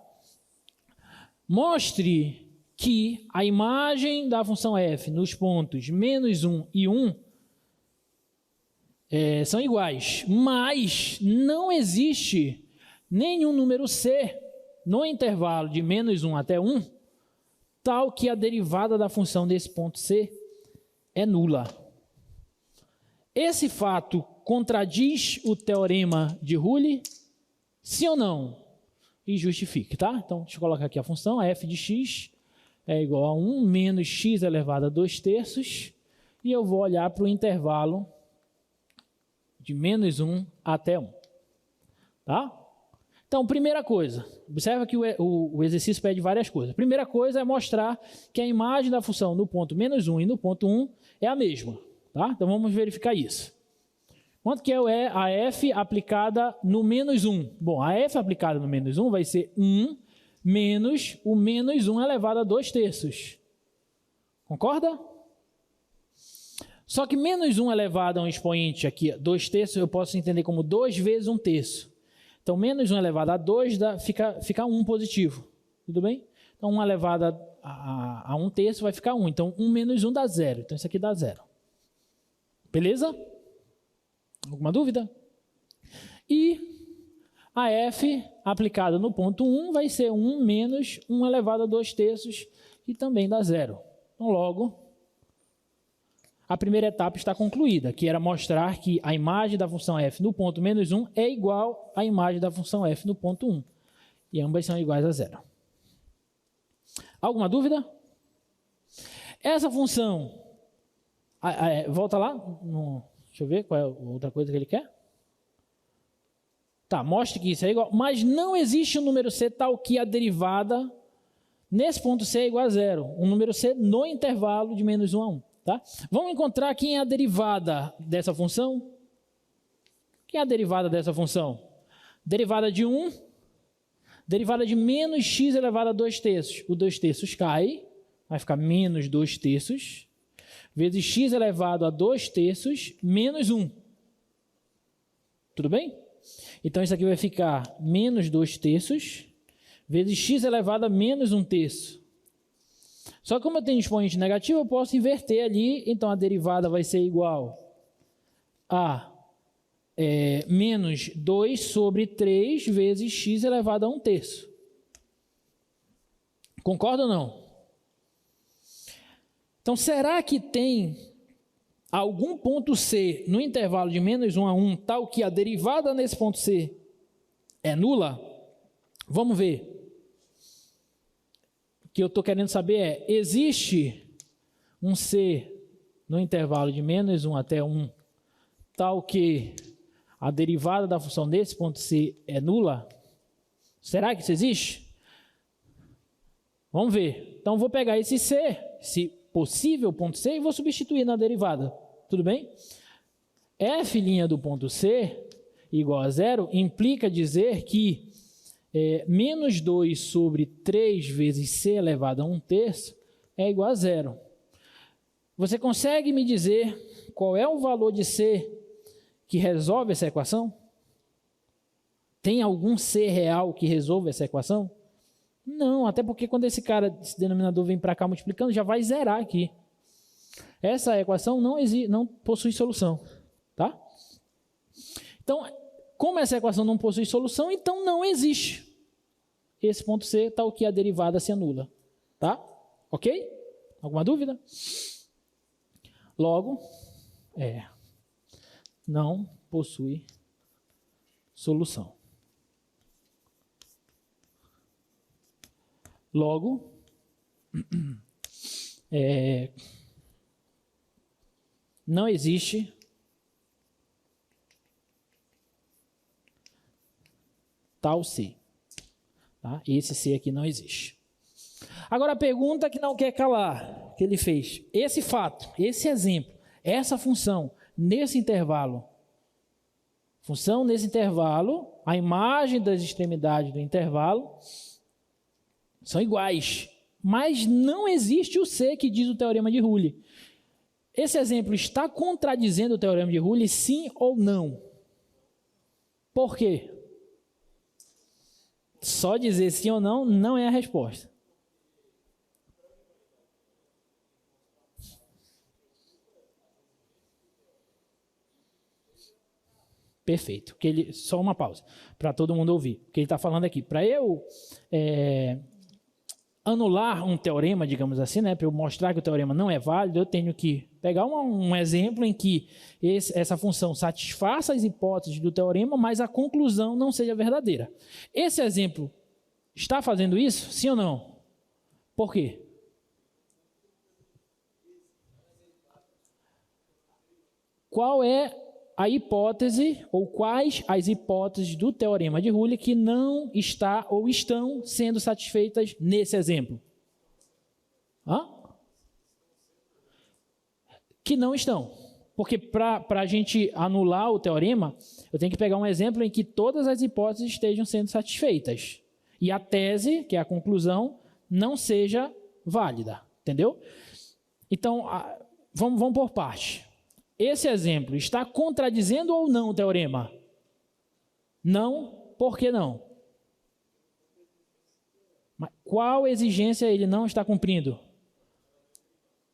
Mostre que a imagem da função f nos pontos menos 1 e 1 são iguais, mas não existe nenhum número c no intervalo de menos 1 até 1, tal que a derivada da função desse ponto c é nula. Esse fato contradiz o teorema de Rulli? Sim ou não? E justifique, tá? Então, deixa eu colocar aqui a função, a f de x é igual a 1 menos x elevado a 2/3, e eu vou olhar para o intervalo de menos 1 até 1. Tá? Então, primeira coisa, observa que o exercício pede várias coisas. Primeira coisa é mostrar que a imagem da função no ponto menos 1 e no ponto 1 é a mesma. Tá? Então, vamos verificar isso. Quanto que é a f aplicada no menos 1? Bom, a f aplicada no menos 1 vai ser 1 menos o menos 1 elevado a 2/3. Concorda? Só que menos 1 elevado a um expoente aqui, 2/3, eu posso entender como 2 vezes 1/3. Então, menos 1 elevado a 2 fica 1 positivo. Tudo bem? Então, 1 elevado a 1/3 vai ficar 1. Então, 1 menos 1 dá 0. Então, isso aqui dá 0. Beleza? Alguma dúvida? E a f aplicada no ponto 1 vai ser 1 menos 1 elevado a 2/3, que também dá 0. Então, logo, a primeira etapa está concluída, que era mostrar que a imagem da função f no ponto menos 1 é igual à imagem da função f no ponto 1. E ambas são iguais a 0. Alguma dúvida? Essa função, volta lá, deixa eu ver qual é a outra coisa que ele quer. Tá, mostre que isso é igual, mas não existe um número c tal que a derivada nesse ponto c é igual a 0. Um número c no intervalo de menos 1 a 1. Tá? Vamos encontrar quem é a derivada dessa função? Quem é a derivada dessa função? Derivada de 1, derivada de menos x elevado a 2/3. O 2/3 cai, vai ficar menos 2/3, vezes x elevado a 2/3 menos 1. Tudo bem? Então, isso aqui vai ficar menos 2/3 vezes x elevado a menos 1/3. Só que como eu tenho expoente negativo, eu posso inverter ali. Então, a derivada vai ser igual a menos 2 sobre 3 vezes x elevado a 1/3. Concorda ou não? Então, será que tem algum ponto C no intervalo de menos 1 a 1, tal que a derivada nesse ponto C é nula? Vamos ver. O que eu estou querendo saber é, existe um C no intervalo de menos 1 até 1, tal que a derivada da função desse ponto C é nula? Será que isso existe? Vamos ver. Então, vou pegar esse C, esse possível ponto C, e vou substituir na derivada. Tudo bem? F' do ponto C igual a 0 implica dizer que menos 2 sobre 3 vezes C elevado a 1/3 é igual a 0. Você consegue me dizer qual é o valor de C que resolve essa equação? Tem algum C real que resolve essa equação? Não, até porque quando esse denominador vem para cá multiplicando, já vai zerar aqui. Essa equação não possui solução, tá? Então, como essa equação não possui solução, então não existe esse ponto C, tal que a derivada se anula, tá? Ok? Alguma dúvida? Logo, não possui solução. Logo, não existe tal C. Tá? Esse C aqui não existe. Agora a pergunta que não quer calar, que ele fez. Esse fato, esse exemplo, essa função nesse intervalo, a imagem das extremidades do intervalo são iguais, mas não existe o C que diz o teorema de Rulli. Esse exemplo está contradizendo o teorema de Rulli, sim ou não? Por quê? Só dizer sim ou não não é a resposta. Perfeito. Só uma pausa, para todo mundo ouvir. O que ele está falando aqui. Para eu anular um teorema, digamos assim, né, para eu mostrar que o teorema não é válido, eu tenho que pegar um exemplo em que essa função satisfaça as hipóteses do teorema, mas a conclusão não seja verdadeira. Esse exemplo está fazendo isso? Sim ou não? Por quê? Qual é a hipótese, ou quais as hipóteses do teorema de Rulli que não está ou estão sendo satisfeitas nesse exemplo? Que não estão. Porque para a gente anular o teorema, eu tenho que pegar um exemplo em que todas as hipóteses estejam sendo satisfeitas. e a tese, que é a conclusão, não seja válida, entendeu? Então, vamos por parte. Esse exemplo está contradizendo ou não o teorema? Não, por que não? Mas qual exigência ele não está cumprindo?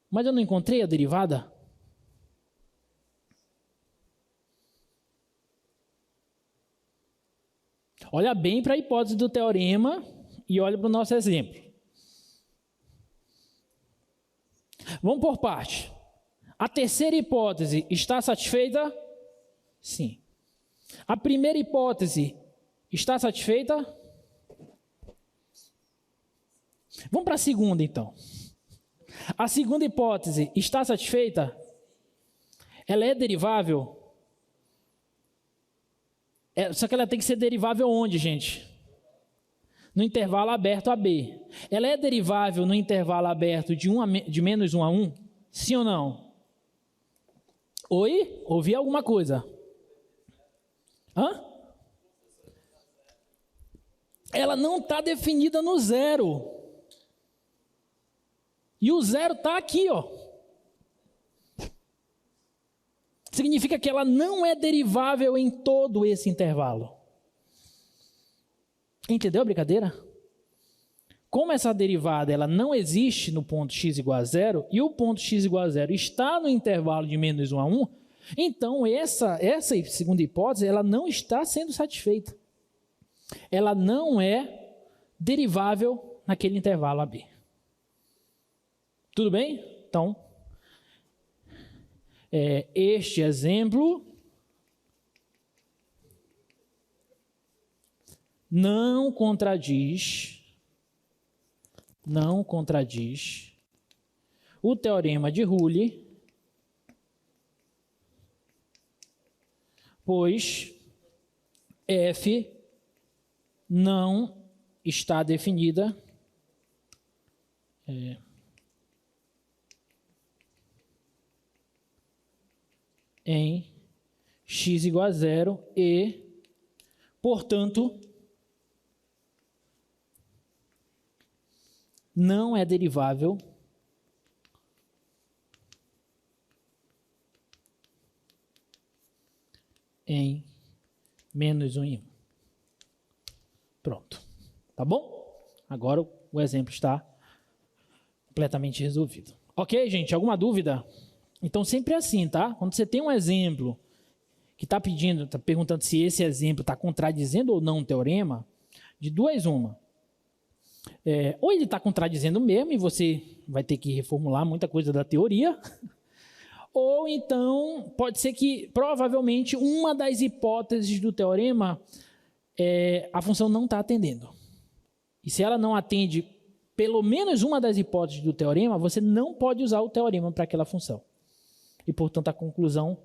Mas eu não encontrei a derivada? Olha bem para a hipótese do teorema e olha para o nosso exemplo. Vamos por parte. A terceira hipótese está satisfeita? Sim. A primeira hipótese está satisfeita? Vamos para a segunda, então. A segunda hipótese está satisfeita? Ela é derivável? Só que ela tem que ser derivável onde, gente? No intervalo aberto a B. Ela é derivável no intervalo aberto de menos 1 a 1? Sim ou não? Oi? Ouvi alguma coisa? Hã? Ela não está definida no zero. E o zero está aqui, ó. Significa que ela não é derivável em todo esse intervalo. Entendeu a brincadeira? Como essa derivada ela não existe no ponto x igual a zero, e o ponto x igual a zero está no intervalo de menos 1 a 1, então essa segunda hipótese ela não está sendo satisfeita. Ela não é derivável naquele intervalo AB. Tudo bem? Então, este exemplo não contradiz o teorema de Rule, pois F não está definida em x igual a zero e, portanto, não é derivável em menos 1 em 1. Pronto. Tá bom? Agora o exemplo está completamente resolvido. Ok, gente? Alguma dúvida? Então, sempre é assim, tá? Quando você tem um exemplo que está perguntando se esse exemplo está contradizendo ou não um teorema, de duas uma. Ou ele está contradizendo mesmo e você vai ter que reformular muita coisa da teoria, ou então pode ser que, provavelmente, uma das hipóteses do teorema, a função não está atendendo. E se ela não atende pelo menos uma das hipóteses do teorema, você não pode usar o teorema para aquela função. E, portanto, a conclusão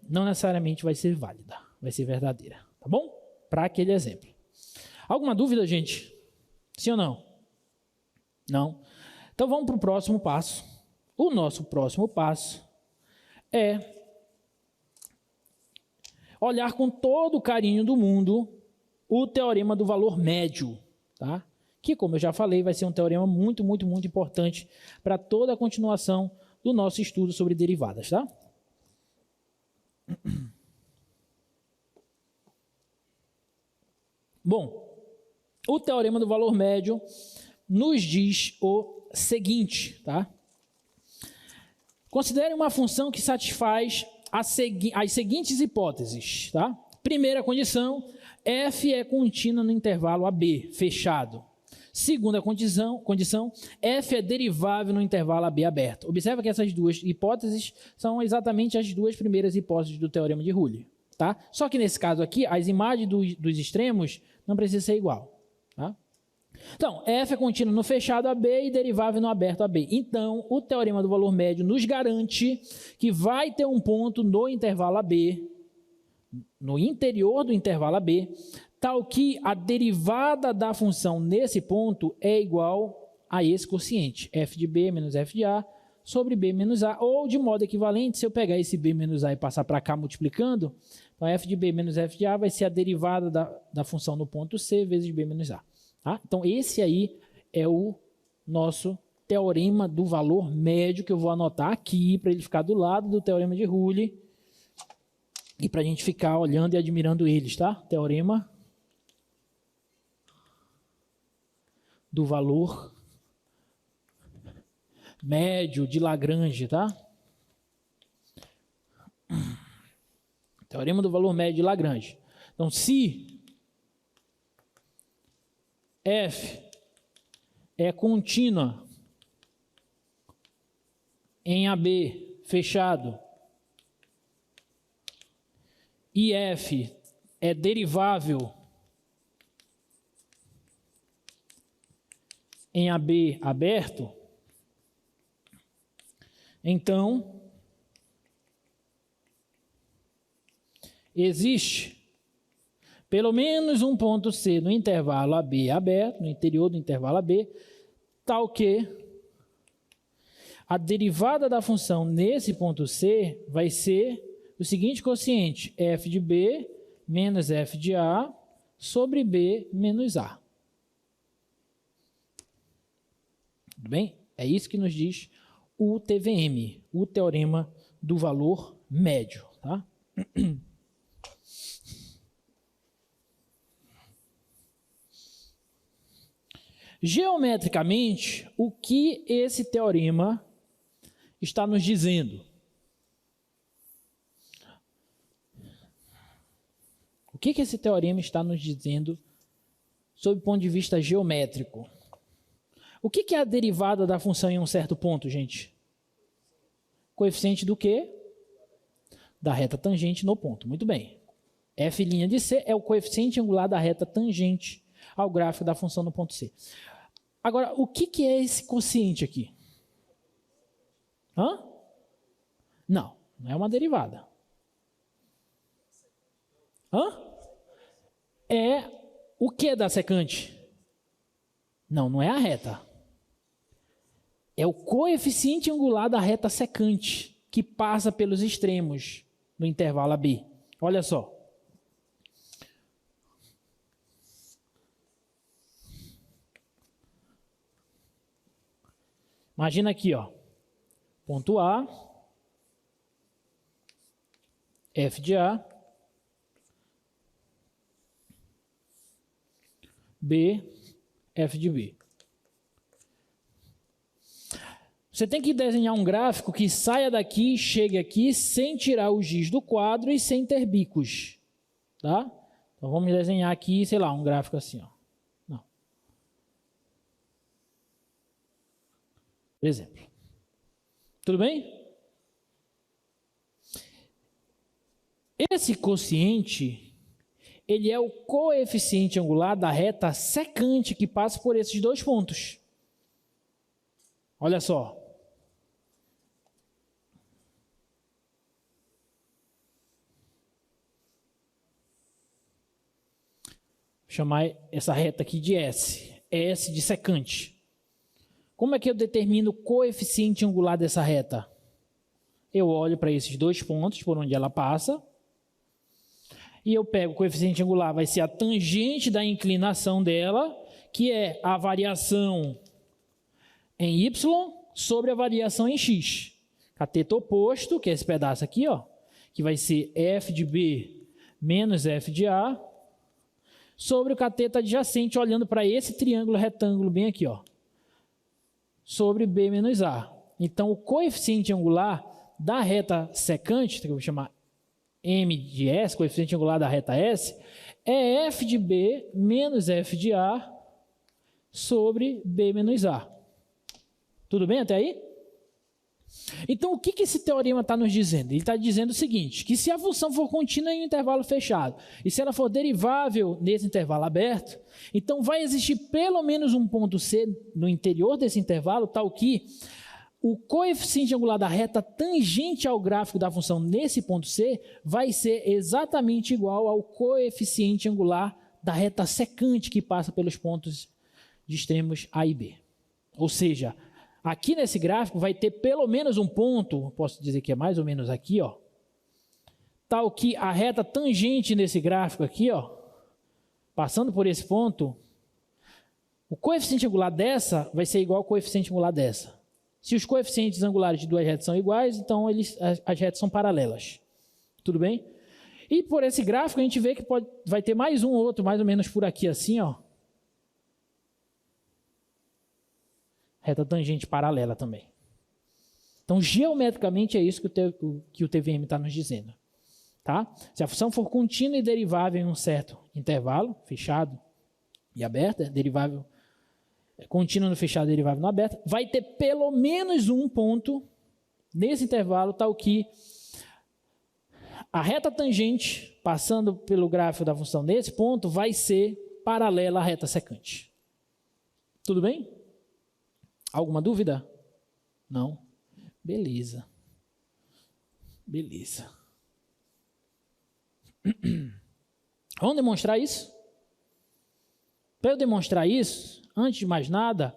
não necessariamente vai ser válida, vai ser verdadeira, tá bom? Para aquele exemplo. Alguma dúvida, gente? Sim ou não? Não? Então, vamos para o próximo passo. O nosso próximo passo é olhar com todo o carinho do mundo o teorema do valor médio, tá? Que, como eu já falei, vai ser um teorema muito, muito, muito importante para toda a continuação do nosso estudo sobre derivadas, tá? Bom, o teorema do valor médio nos diz o seguinte, tá? Considere uma função que satisfaz as seguintes hipóteses, tá? Primeira condição, f é contínua no intervalo AB, fechado. Segunda condição, f é derivável no intervalo AB aberto. Observa que essas duas hipóteses são exatamente as duas primeiras hipóteses do teorema de Rule, tá? Só que nesse caso aqui, as imagens dos extremos não precisam ser igual, tá? Então, f é contínua no fechado AB e derivável no aberto AB. Então, o teorema do valor médio nos garante que vai ter um ponto no intervalo AB, no interior do intervalo AB, tal que a derivada da função nesse ponto é igual a esse quociente, f de B menos f de A sobre B menos A, ou de modo equivalente, se eu pegar esse B menos A e passar para cá multiplicando, então f de B menos f de A vai ser a derivada da função no ponto C vezes B menos A. Tá? Então esse aí é o nosso teorema do valor médio, que eu vou anotar aqui para ele ficar do lado do teorema de Rule e para a gente ficar olhando e admirando eles, tá? Teorema do valor médio de Lagrange, tá? Teorema do valor médio de Lagrange. Então, se f é contínua em AB fechado e f é derivável em AB aberto, então existe pelo menos um ponto C no intervalo AB aberto, no interior do intervalo AB, tal que a derivada da função nesse ponto C vai ser o seguinte quociente, f de B menos f de A sobre B menos A. Tudo bem? É isso que nos diz o TVM, o teorema do valor médio. Tá? Geometricamente, o que esse teorema está nos dizendo? O que esse teorema está nos dizendo sob o ponto de vista geométrico? O que é a derivada da função em um certo ponto, gente? Coeficiente do quê? Da reta tangente no ponto. Muito bem. F' de C é o coeficiente angular da reta tangente ao gráfico da função no ponto C. Agora, o que é esse quociente aqui? Hã? Não, não é uma derivada. Hã? É o que da secante? Não, não é a reta. É o coeficiente angular da reta secante que passa pelos extremos no intervalo AB. Olha só. Imagina aqui, ó. Ponto A, F de A, B, F de B. Você tem que desenhar um gráfico que saia daqui e chegue aqui sem tirar o giz do quadro e sem ter bicos. Tá? Então vamos desenhar aqui, sei lá, um gráfico assim. Ó. Não. Por exemplo. Tudo bem? Esse quociente, ele é o coeficiente angular da reta secante que passa por esses dois pontos. Olha só. Vou chamar essa reta aqui de S. S de secante. Como é que eu determino o coeficiente angular dessa reta? Eu olho para esses dois pontos por onde ela passa. E eu pego o coeficiente angular, vai ser a tangente da inclinação dela, que é a variação em Y sobre a variação em X. Cateto oposto, que é esse pedaço aqui, ó, que vai ser F de B menos F de A, sobre o cateto adjacente, olhando para esse triângulo retângulo bem aqui, ó, sobre B menos A. Então, o coeficiente angular da reta secante, que eu vou chamar M de S, coeficiente angular da reta S, é F de B menos F de A sobre B menos A. Tudo bem até aí? Então, o que esse teorema está nos dizendo? Ele está dizendo o seguinte, que se a função for contínua em um intervalo fechado, e se ela for derivável nesse intervalo aberto, então vai existir pelo menos um ponto C no interior desse intervalo, tal que o coeficiente angular da reta tangente ao gráfico da função nesse ponto C vai ser exatamente igual ao coeficiente angular da reta secante que passa pelos pontos de extremos A e B. Ou seja, aqui nesse gráfico vai ter pelo menos um ponto, posso dizer que é mais ou menos aqui, ó, tal que a reta tangente nesse gráfico aqui, ó, passando por esse ponto, o coeficiente angular dessa vai ser igual ao coeficiente angular dessa. Se os coeficientes angulares de duas retas são iguais, então as retas são paralelas. Tudo bem? E por esse gráfico a gente vê que vai ter mais um ou outro, mais ou menos por aqui assim, ó. Reta tangente paralela também. Então, geometricamente é isso que o TVM está nos dizendo. Tá? Se a função for contínua e derivável em um certo intervalo, fechado e aberto, derivável contínua no fechado e derivável no aberto, vai ter pelo menos um ponto nesse intervalo, tal que a reta tangente, passando pelo gráfico da função nesse ponto, vai ser paralela à reta secante. Tudo bem? Alguma dúvida? Não? Beleza. Beleza. Vamos demonstrar isso? Para eu demonstrar isso, antes de mais nada,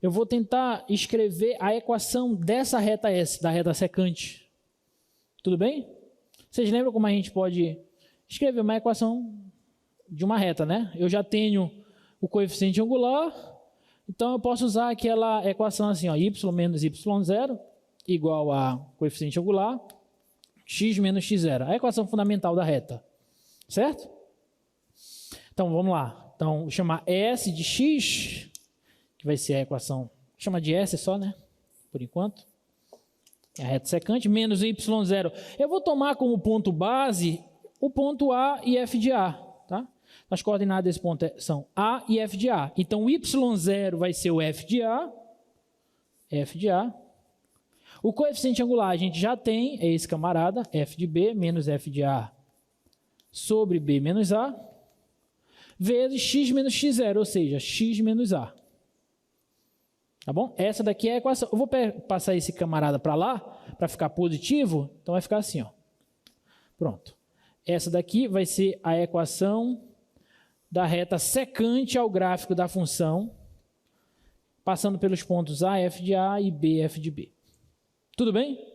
eu vou tentar escrever a equação dessa reta S, da reta secante. Tudo bem? Vocês lembram como a gente pode escrever uma equação de uma reta, né? Eu já tenho o coeficiente angular, então eu posso usar aquela equação assim, ó, y menos y0 igual a coeficiente angular, x menos x0, a equação fundamental da reta, certo? Então, vamos lá. Então, vou chamar S de x, que vai ser a equação, chama de S só, né? Por enquanto. É a reta secante, menos y0. Eu vou tomar como ponto base o ponto A e F de A, tá? As coordenadas desse ponto são A e F de A. Então, o y0 vai ser o F de A. O coeficiente angular a gente já tem, é esse camarada, F de B menos F de A sobre B menos A, vezes x menos x0, ou seja, x menos A. Tá bom? Essa daqui é a equação. Eu vou passar esse camarada para lá, para ficar positivo, então vai ficar assim, ó. Pronto. Essa daqui vai ser a equação da reta secante ao gráfico da função, passando pelos pontos A, F de A e B, F de B. Tudo bem?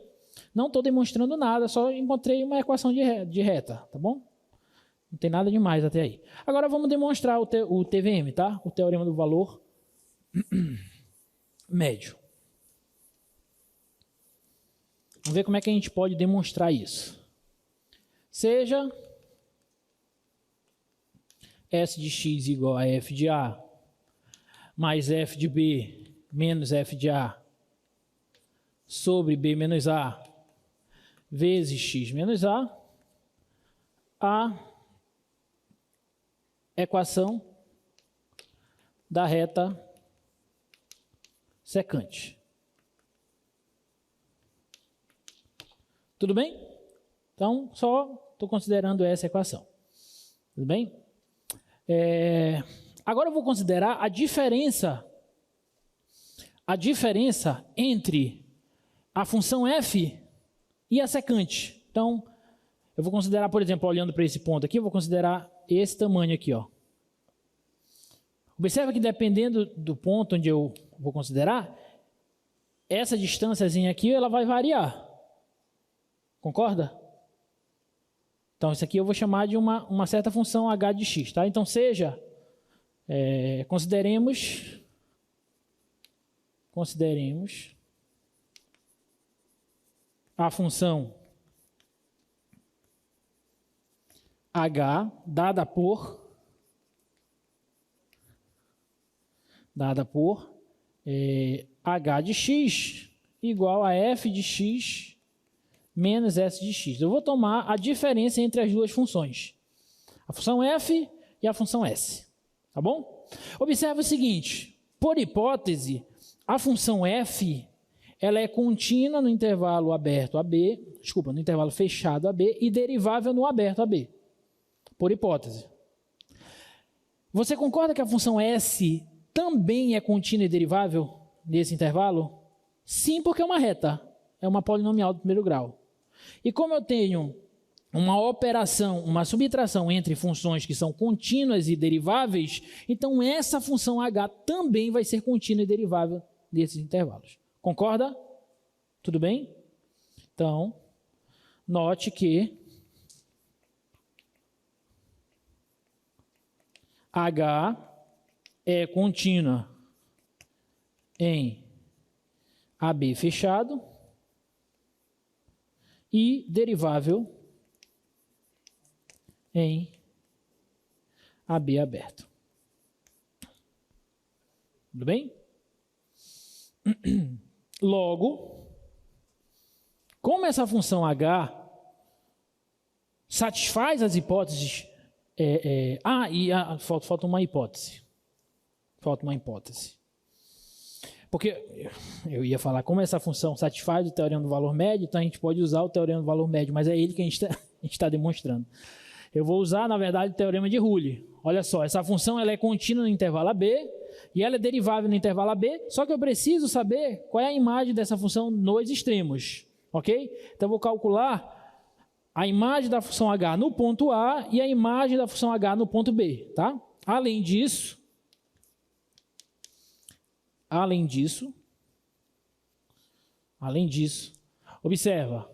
Não estou demonstrando nada, só encontrei uma equação de reta, tá bom? Não tem nada demais até aí. Agora vamos demonstrar o TVM, tá? O teorema do valor médio. Vamos ver como é que a gente pode demonstrar isso. Seja S de x igual a F de A mais F de B menos F de A sobre B menos A vezes x menos A equação da reta secante. Tudo bem? Então, só estou considerando essa equação. Tudo bem? Agora eu vou considerar a diferença entre a função f e a secante. Então, eu vou considerar, por exemplo, olhando para esse ponto aqui, eu vou considerar esse tamanho aqui, ó. Observa que dependendo do ponto onde eu vou considerar, essa distânciazinha aqui, ela vai variar. Concorda? Então, isso aqui eu vou chamar de uma certa função h de x, tá? Então, consideremos a função h dada por h de x igual a f de x menos s de x. Eu vou tomar a diferença entre as duas funções, a função f e a função s, tá bom? Observe o seguinte, por hipótese, a função f ela é contínua no intervalo aberto a b, no intervalo fechado a b e derivável no aberto a b, por hipótese. Você concorda que a função s também é contínua e derivável nesse intervalo? Sim, porque é uma reta, é uma polinomial do primeiro grau. E como eu tenho uma operação, uma subtração entre funções que são contínuas e deriváveis, então essa função h também vai ser contínua e derivável desses intervalos. Concorda? Tudo bem? Então, note que H é contínua em AB fechado e derivável em AB aberto. Tudo bem? Logo, como essa função H satisfaz as hipóteses... falta uma hipótese. Falta uma hipótese. Porque eu ia falar como essa função satisfaz o teorema do valor médio, então a gente pode usar o teorema do valor médio, mas é ele que a gente está demonstrando. Eu vou usar, na verdade, o teorema de Rulli. Olha só, essa função ela é contínua no intervalo AB e ela é derivável no intervalo AB, só que eu preciso saber qual é a imagem dessa função nos extremos, ok? Então eu vou calcular a imagem da função H no ponto A e a imagem da função H no ponto B, tá? Além disso, observa,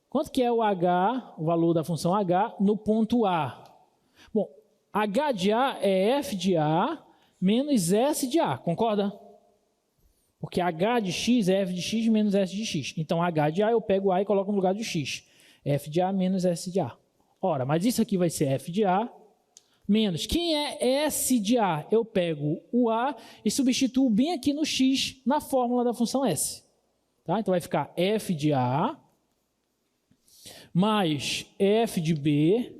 quanto que é o H, o valor da função H no ponto A? Bom, H de A é F de A menos S de A, concorda? Porque H de X é F de X menos S de X. Então, H de A eu pego A e coloco no lugar de X. F de A menos S de A. Ora, mas isso aqui vai ser F de A menos. Quem é S de A? Eu pego o A e substituo bem aqui no X, na fórmula da função S. Tá? Então vai ficar F de A mais F de B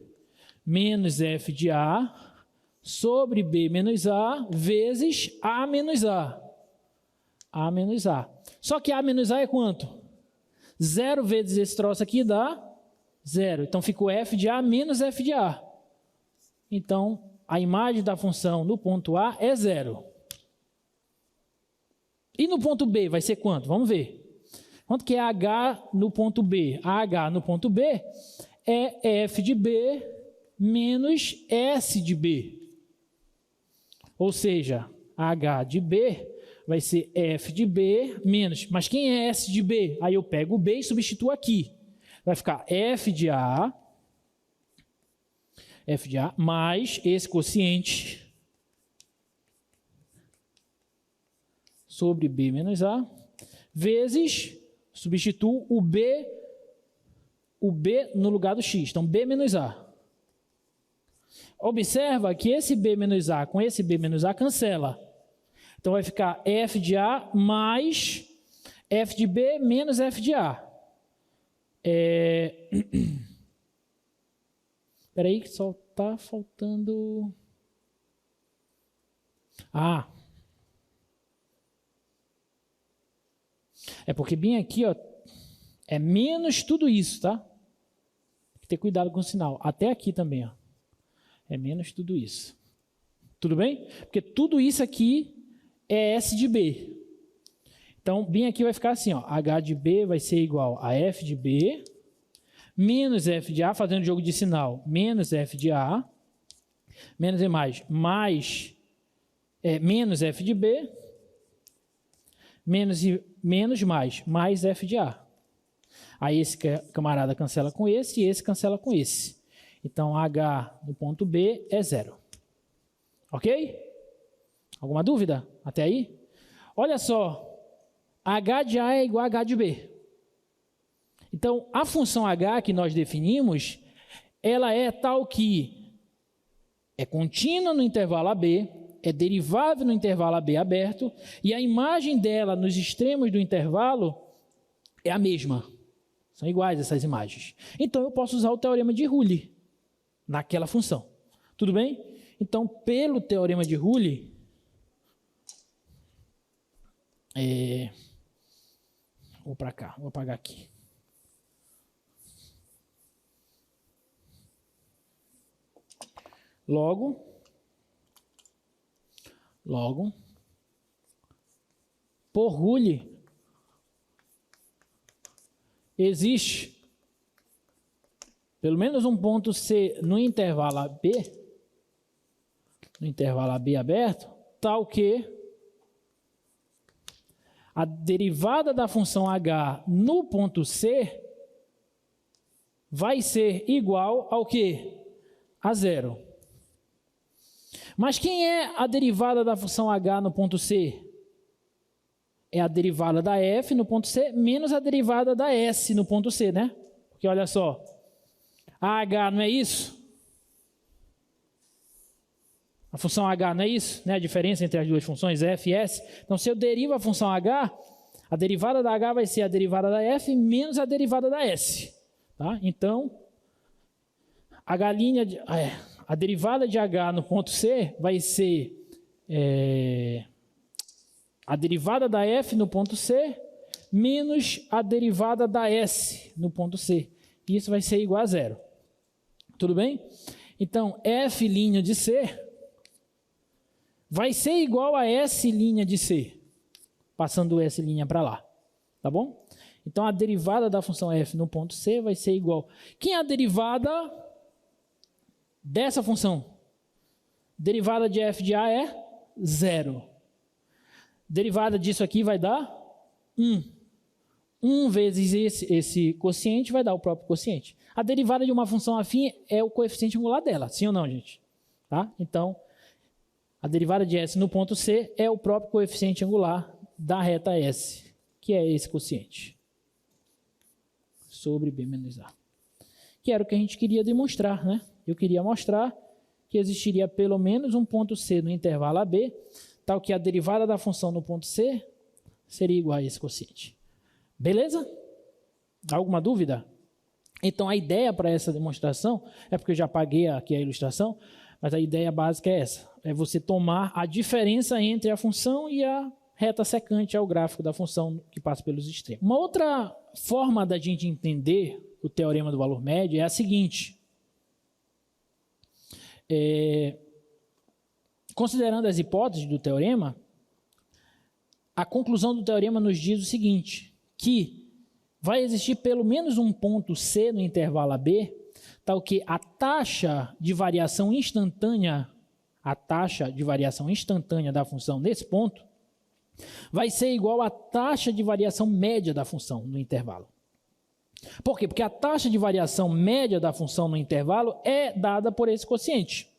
menos F de A sobre B menos A vezes A menos A. A menos A. Só que A menos A é quanto? 0 vezes esse troço aqui dá 0. Então fica o F de A menos F de A. Então, a imagem da função no ponto A é 0. E no ponto B vai ser quanto? Vamos ver. Quanto que é H no ponto B? H no ponto B é F de B menos S de B. Ou seja, H de B vai ser F de B menos... Mas quem é S de B? Aí eu pego o B e substituo aqui. Vai ficar F de A mais esse quociente sobre B menos A, vezes, substituo o B no lugar do X. Então, B menos A. Observa que esse B menos A com esse B menos A cancela. Então, vai ficar F de A mais F de B menos F de A. Espera aí que só está faltando... É porque bem aqui, ó, é menos tudo isso, tá? Tem que ter cuidado com o sinal. Até aqui também, ó. É menos tudo isso. Tudo bem? Porque tudo isso aqui é S de B. Então, bem aqui vai ficar assim, ó. H de B vai ser igual a F de B menos F de A, fazendo jogo de sinal, menos F de A, menos e mais menos F de B, menos mais F de A. Aí esse camarada cancela com esse e esse cancela com esse. Então, H no ponto B é 0. Ok? Alguma dúvida até aí? Olha só, H de A é igual a H de B. Então, a função H que nós definimos, ela é tal que é contínua no intervalo AB, é derivável no intervalo AB aberto, e a imagem dela nos extremos do intervalo é a mesma. São iguais essas imagens. Então, eu posso usar o teorema de Rulli naquela função. Tudo bem? Então, pelo teorema de Rulli, vou para cá, vou apagar aqui. Logo, por Rulli, existe pelo menos um ponto C no intervalo AB aberto, tal que a derivada da função h no ponto C vai ser igual ao quê? A zero. Mas quem é a derivada da função h no ponto C? É a derivada da f no ponto C menos a derivada da s no ponto C, né? Porque olha só, a h não é isso? A função h não é isso? Né? A diferença entre as duas funções f e s. Então, se eu derivo a função h, a derivada da h vai ser a derivada da f menos a derivada da s. Tá? Então, a derivada de h no ponto C vai ser a derivada da f no ponto C menos a derivada da s no ponto C. Isso vai ser igual a zero. Tudo bem? Então, f' de C vai ser igual a S' de C, passando o S' para lá, tá bom? Então, a derivada da função f no ponto C vai ser igual. Quem é a derivada dessa função? Derivada de f de A é zero. Derivada disso aqui vai dar 1. 1 vezes esse quociente vai dar o próprio quociente. A derivada de uma função afim é o coeficiente angular dela, sim ou não, gente? Tá? Então, a derivada de S no ponto C é o próprio coeficiente angular da reta S, que é esse quociente, sobre B menos A. Que era o que a gente queria demonstrar, né? Eu queria mostrar que existiria pelo menos um ponto C no intervalo AB, tal que a derivada da função no ponto C seria igual a esse quociente. Beleza? Alguma dúvida? Então, a ideia para essa demonstração, é porque eu já apaguei aqui a ilustração, mas a ideia básica é essa, é você tomar a diferença entre a função e a reta secante ao gráfico da função que passa pelos extremos. Uma outra forma da gente entender o teorema do valor médio é a seguinte. Considerando as hipóteses do teorema, a conclusão do teorema nos diz o seguinte, que vai existir pelo menos um ponto C no intervalo AB, tal que a taxa de variação instantânea da função nesse ponto vai ser igual à taxa de variação média da função no intervalo. Por quê? Porque a taxa de variação média da função no intervalo é dada por esse quociente.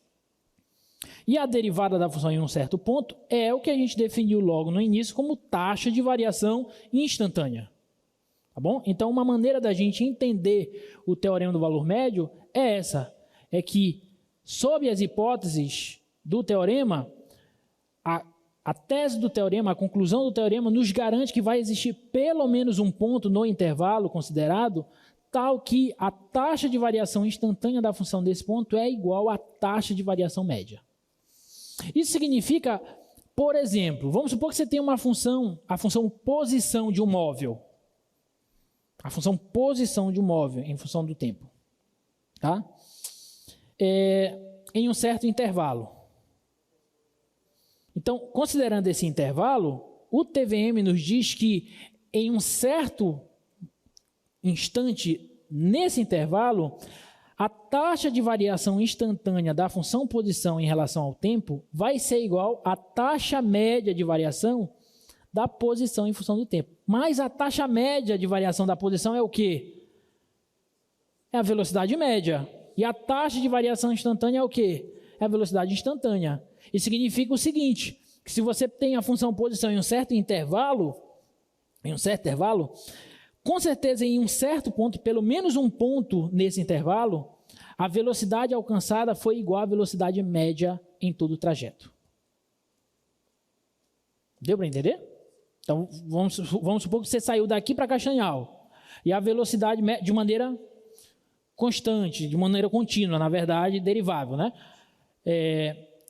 E a derivada da função em um certo ponto é o que a gente definiu logo no início como taxa de variação instantânea. Tá bom? Então, uma maneira da gente entender o teorema do valor médio é essa, é que, sob as hipóteses do teorema, a tese do teorema, a conclusão do teorema nos garante que vai existir pelo menos um ponto no intervalo considerado, tal que a taxa de variação instantânea da função desse ponto é igual à taxa de variação média. Isso significa, por exemplo, vamos supor que você tem uma função, a função posição de um móvel. A função posição de um móvel em função do tempo. Tá? Em um certo intervalo. Então, considerando esse intervalo, o TVM nos diz que em um certo instante, nesse intervalo, a taxa de variação instantânea da função posição em relação ao tempo vai ser igual à taxa média de variação da posição em função do tempo. Mas a taxa média de variação da posição é o quê? É a velocidade média. E a taxa de variação instantânea é o quê? É a velocidade instantânea. Isso significa o seguinte, que se você tem a função posição em um certo intervalo, com certeza em um certo ponto, pelo menos um ponto nesse intervalo, a velocidade alcançada foi igual à velocidade média em todo o trajeto. Deu para entender? Então, vamos supor que você saiu daqui para Castanhal. E a velocidade de maneira constante, de maneira contínua, na verdade, derivável, né?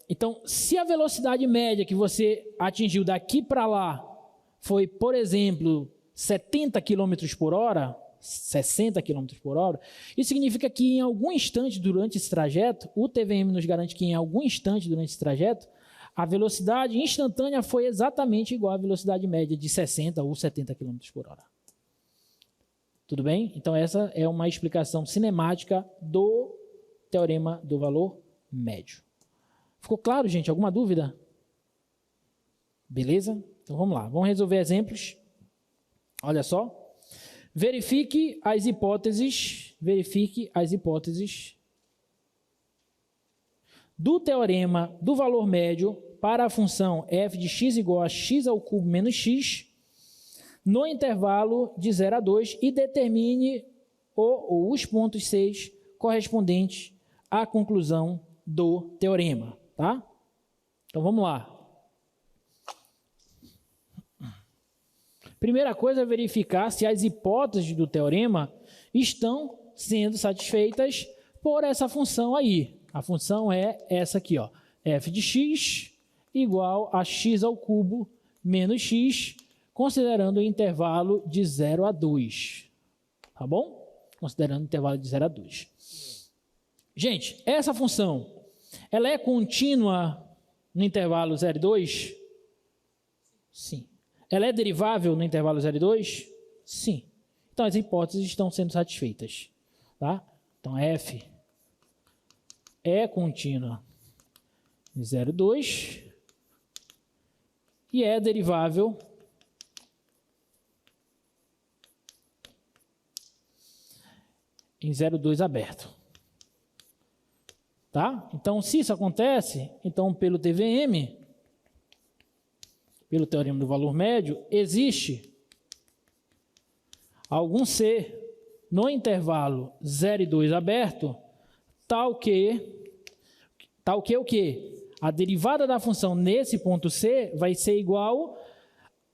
Então, se a velocidade média que você atingiu daqui para lá foi, por exemplo, 70 km por hora, 60 km por hora, isso significa que em algum instante durante esse trajeto, o TVM nos garante que em algum instante durante esse trajeto, a velocidade instantânea foi exatamente igual à velocidade média de 60 ou 70 km por hora. Tudo bem? Então, essa é uma explicação cinemática do teorema do valor médio. Ficou claro, gente? Alguma dúvida? Beleza? Então vamos lá, vamos resolver exemplos. Olha só. Verifique as hipóteses do teorema do valor médio para a função f de x igual a x ao cubo menos x no intervalo de 0 a 2 e determine os pontos 6 correspondentes à conclusão do teorema, tá? Então vamos lá. Primeira coisa é verificar se as hipóteses do teorema estão sendo satisfeitas por essa função aí. A função é essa aqui, ó, f de x igual a x ao cubo menos x, considerando o intervalo de 0 a 2. Tá bom? Considerando o intervalo de 0 a 2. Gente, essa função, ela é contínua no intervalo 0 e 2? Sim. Ela é derivável no intervalo 0 e 2? Sim. Então, as hipóteses estão sendo satisfeitas. Tá? Então, f é contínua em 0 e 2 e é derivável em 0 e 2 aberto. Tá? Então, se isso acontece, então, pelo TVM, pelo teorema do valor médio, existe algum C no intervalo 0 e 2 aberto, tal que o quê? A derivada da função nesse ponto C vai ser igual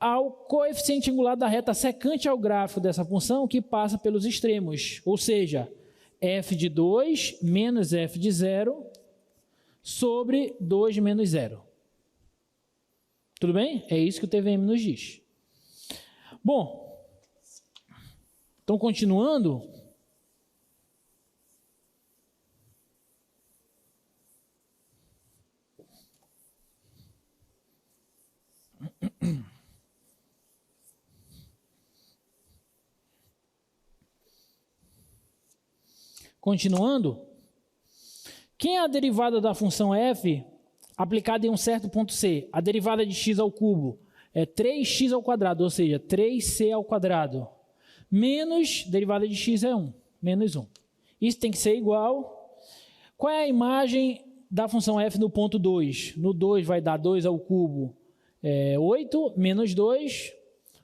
ao coeficiente angular da reta secante ao gráfico dessa função que passa pelos extremos, ou seja, f de 2 menos f de 0 sobre 2 menos 0. Tudo bem? É isso que o TVM nos diz. Bom, então continuando. Continuando, quem é a derivada da função f aplicada em um certo ponto C? A derivada de x ao cubo é 3x ao quadrado, ou seja, 3c ao quadrado, menos, derivada de x é 1, menos 1. Isso tem que ser igual. Qual é a imagem da função f no ponto 2? No 2 vai dar 2 ao cubo, 8, menos 2,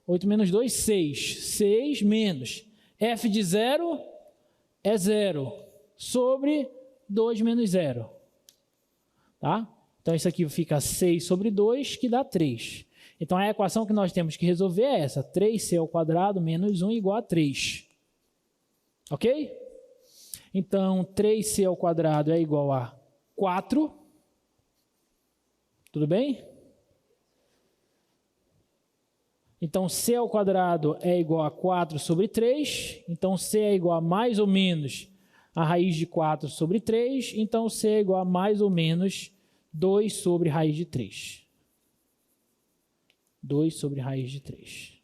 8 menos 2, 6. 6 menos f de 0 é 0, sobre 2 menos 0. Tá? Então, isso aqui fica 6 sobre 2, que dá 3. Então, a equação que nós temos que resolver é essa. 3c ao quadrado menos 1 igual a 3. Ok? Então, 3c ao quadrado é igual a 4. Tudo bem? Então, c ao quadrado é igual a 4 sobre 3. Então, c é igual a mais ou menos a raiz de 4 sobre 3. Então, c é igual a mais ou menos 2 sobre raiz de 3. 2 sobre raiz de 3.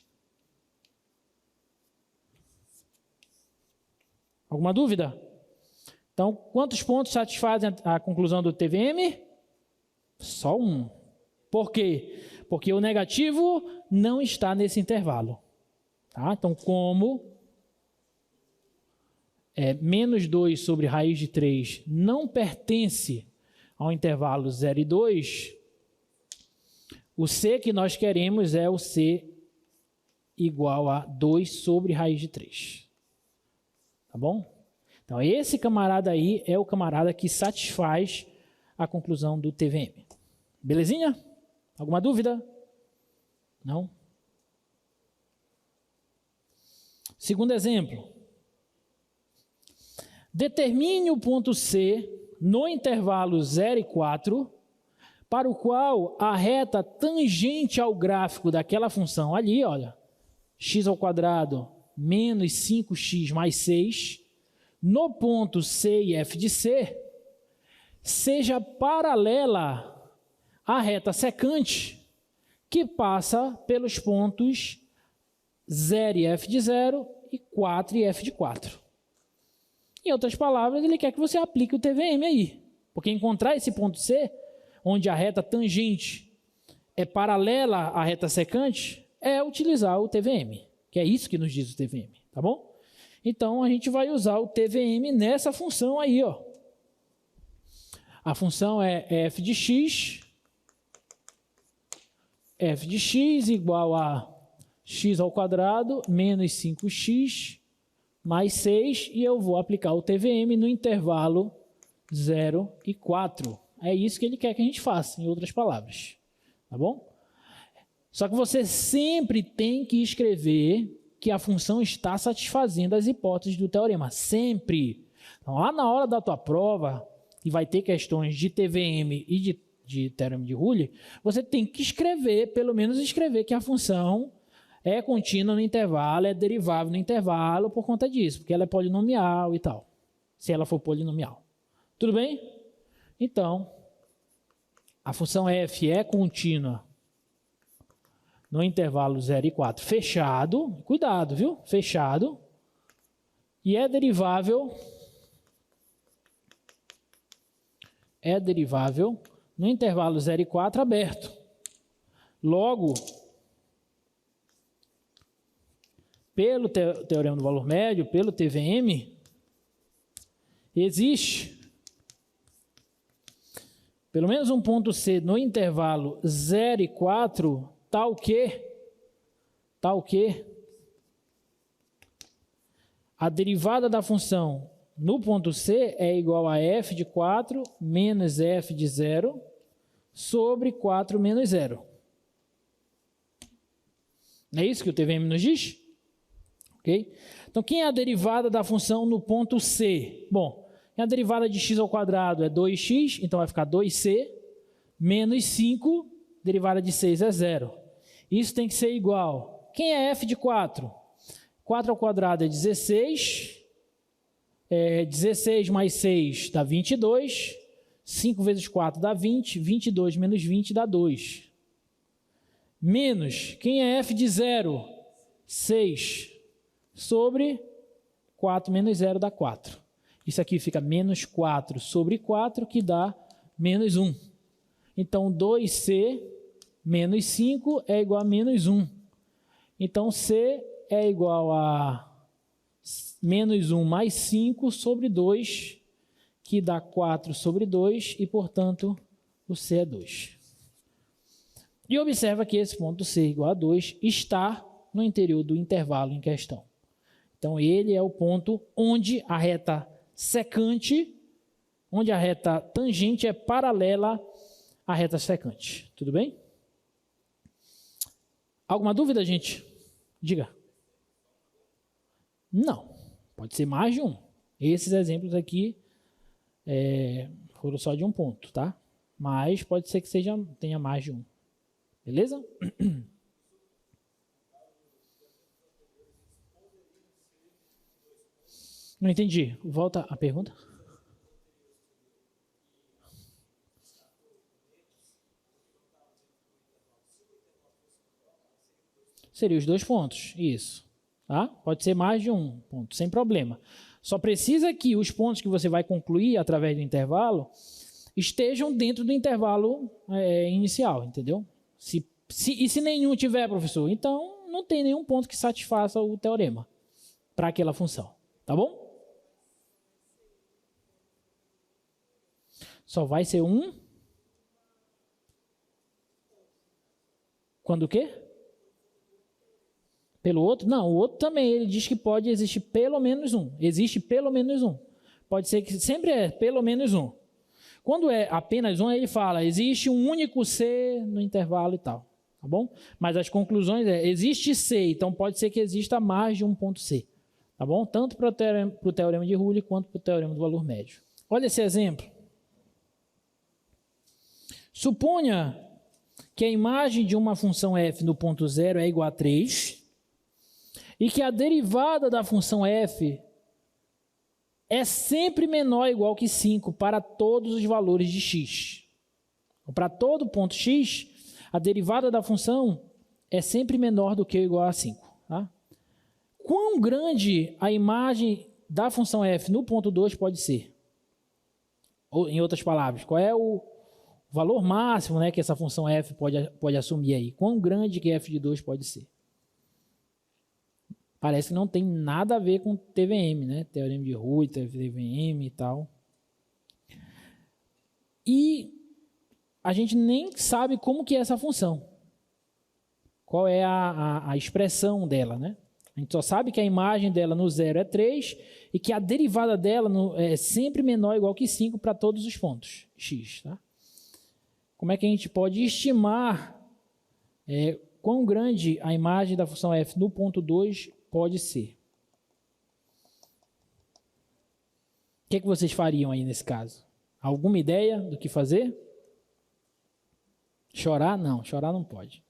Alguma dúvida? Então, quantos pontos satisfazem a conclusão do TVM? Só um. Por quê? Porque o negativo não está nesse intervalo. Tá? Então, como menos 2 sobre raiz de 3 não pertence ao intervalo 0 e 2, o C que nós queremos é o C igual a 2 sobre raiz de 3. Tá bom? Então, esse camarada aí é o camarada que satisfaz a conclusão do TVM. Belezinha? Alguma dúvida? Não? Segundo exemplo. Determine o ponto C no intervalo 0 e 4, para o qual a reta tangente ao gráfico daquela função ali, olha, x ao quadrado menos 5x mais 6, no ponto C e F de C, seja paralela à reta secante que passa pelos pontos 0 e F de 0 e 4 e F de 4. Em outras palavras, ele quer que você aplique o TVM aí, porque encontrar esse ponto C, onde a reta tangente é paralela à reta secante, é utilizar o TVM, que é isso que nos diz o TVM, tá bom? Então, a gente vai usar o TVM nessa função aí, ó. A função é f de x igual a x ao quadrado menos 5x mais 6, e eu vou aplicar o TVM no intervalo 0 e 4. É isso que ele quer que a gente faça, em outras palavras. Tá bom? Só que você sempre tem que escrever que a função está satisfazendo as hipóteses do teorema. Sempre. Então, lá na hora da tua prova, que vai ter questões de TVM e de teorema de Rulli, você tem que escrever, pelo menos escrever que a função é contínua no intervalo, é derivável no intervalo por conta disso, porque ela é polinomial e tal, se ela for polinomial. Tudo bem? Então, a função f é contínua no intervalo 0 e 4 fechado, cuidado, viu? Fechado, e é derivável no intervalo 0 e 4 aberto. Logo, pelo teorema do valor médio, pelo TVM, existe pelo menos um ponto C no intervalo 0 e 4, tal que a derivada da função no ponto C é igual a f de 4 menos f de 0 sobre 4 menos 0. Não é isso que o TVM nos diz? Ok? Então, quem é a derivada da função no ponto C? Bom, a derivada de x ao quadrado é 2x, então vai ficar 2c, menos 5, derivada de 6 é 0. Isso tem que ser igual. Quem é f de 4? 4 ao quadrado é 16, 16 mais 6 dá 22, 5 vezes 4 dá 20, 22 menos 20 dá 2. Menos, quem é f de 0? 6, sobre 4 menos 0 dá 4. Isso aqui fica menos 4 sobre 4, que dá menos 1. Então, 2c menos 5 é igual a menos 1. Então, c é igual a menos 1 mais 5 sobre 2, que dá 4 sobre 2, e, portanto, o c é 2. E observa que esse ponto c igual a 2 está no interior do intervalo em questão. Então, ele é o ponto onde a reta secante, onde a reta tangente é paralela à reta secante. Tudo bem? Alguma dúvida, gente? Diga. Não. Pode ser mais de um. Esses exemplos aqui foram só de um ponto, tá? Mas pode ser que tenha mais de um. Beleza? Não entendi. Volta a pergunta. Seria os dois pontos, isso. Tá? Pode ser mais de um ponto, sem problema. Só precisa que os pontos que você vai concluir através do intervalo estejam dentro do intervalo inicial, entendeu? E se nenhum tiver, professor, então não tem nenhum ponto que satisfaça o teorema para aquela função, tá bom? Só vai ser um. Quando o quê? Pelo outro? Não, o outro também, ele diz que pode existir pelo menos um. Existe pelo menos um. Pode ser que sempre é pelo menos um. Quando é apenas um, ele fala, existe um único C no intervalo e tal. Tá bom? Mas as conclusões existe C, então pode ser que exista mais de um ponto C. Tá bom? Tanto para o teorema de Rulli quanto para o teorema do valor médio. Olha esse exemplo. Suponha que a imagem de uma função f no ponto 0 é igual a 3 e que a derivada da função f é sempre menor ou igual que 5 para todos os valores de x. Para todo ponto x, a derivada da função é sempre menor do que ou igual a 5. Tá? Quão grande a imagem da função f no ponto 2 pode ser? Ou, em outras palavras, qual é o o valor máximo, né, que essa função f pode assumir aí. Quão grande que f de 2 pode ser. Parece que não tem nada a ver com TVM, né? Teorema de Reuter, TVM e tal. E a gente nem sabe como que é essa função. Qual é a expressão dela, né? A gente só sabe que a imagem dela no zero é 3 e que a derivada dela é sempre menor ou igual que 5 para todos os pontos x. Tá? Como é que a gente pode estimar quão grande a imagem da função f no ponto 2 pode ser? O que vocês fariam aí nesse caso? Alguma ideia do que fazer? Chorar? Não, chorar não pode.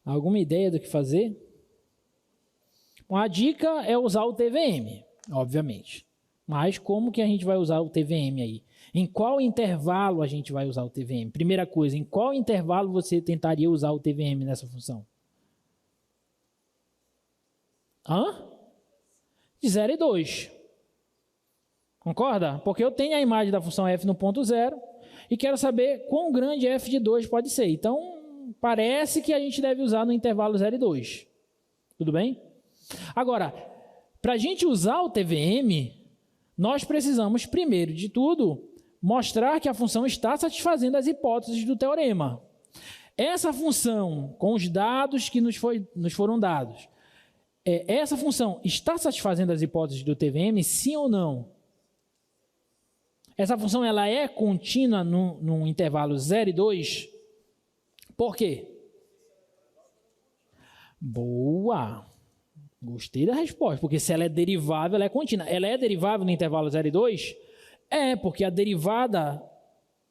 Alguma ideia do que fazer? Uma dica é usar o TVM, obviamente. Mas como que a gente vai usar o TVM aí? Em qual intervalo a gente vai usar o TVM? Primeira coisa, em qual intervalo você tentaria usar o TVM nessa função? De 0 e 2. Concorda? Porque eu tenho a imagem da função f no ponto 0 e quero saber quão grande f de 2 pode ser. Então, parece que a gente deve usar no intervalo 0 e 2. Tudo bem? Agora, para a gente usar o TVM, nós precisamos, primeiro de tudo, mostrar que a função está satisfazendo as hipóteses do teorema. Essa função, com os dados que nos foram dados, essa função está satisfazendo as hipóteses do TVM, sim ou não? Essa função ela é contínua no intervalo 0 e 2? Por quê? Boa! Gostei da resposta, porque se ela é derivável, ela é contínua. Ela é derivável no intervalo 0 e 2? Porque a derivada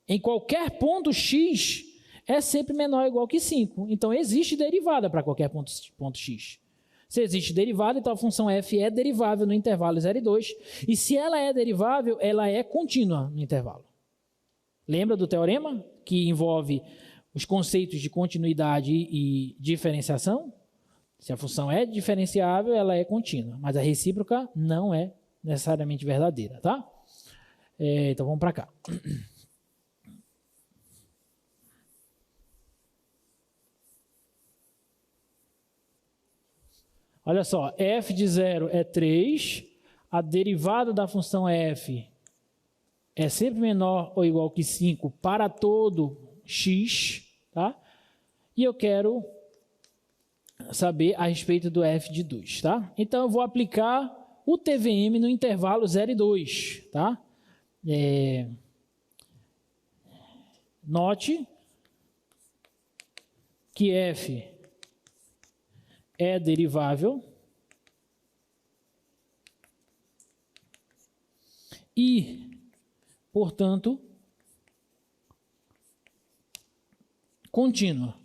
em qualquer ponto x é sempre menor ou igual que 5. Então, existe derivada para qualquer ponto x. Se existe derivada, então a função f é derivável no intervalo 0 e 2. E se ela é derivável, ela é contínua no intervalo. Lembra do teorema que envolve os conceitos de continuidade e diferenciação? Se a função é diferenciável, ela é contínua, mas a recíproca não é necessariamente verdadeira, tá? Então vamos para cá. Olha só, f de 0 é 3, a derivada da função f é sempre menor ou igual que 5 para todo x, tá? E eu quero saber a respeito do f de 2, tá? Então eu vou aplicar o TVM no intervalo 0 e 2, tá? Note que f é derivável e, portanto, contínua.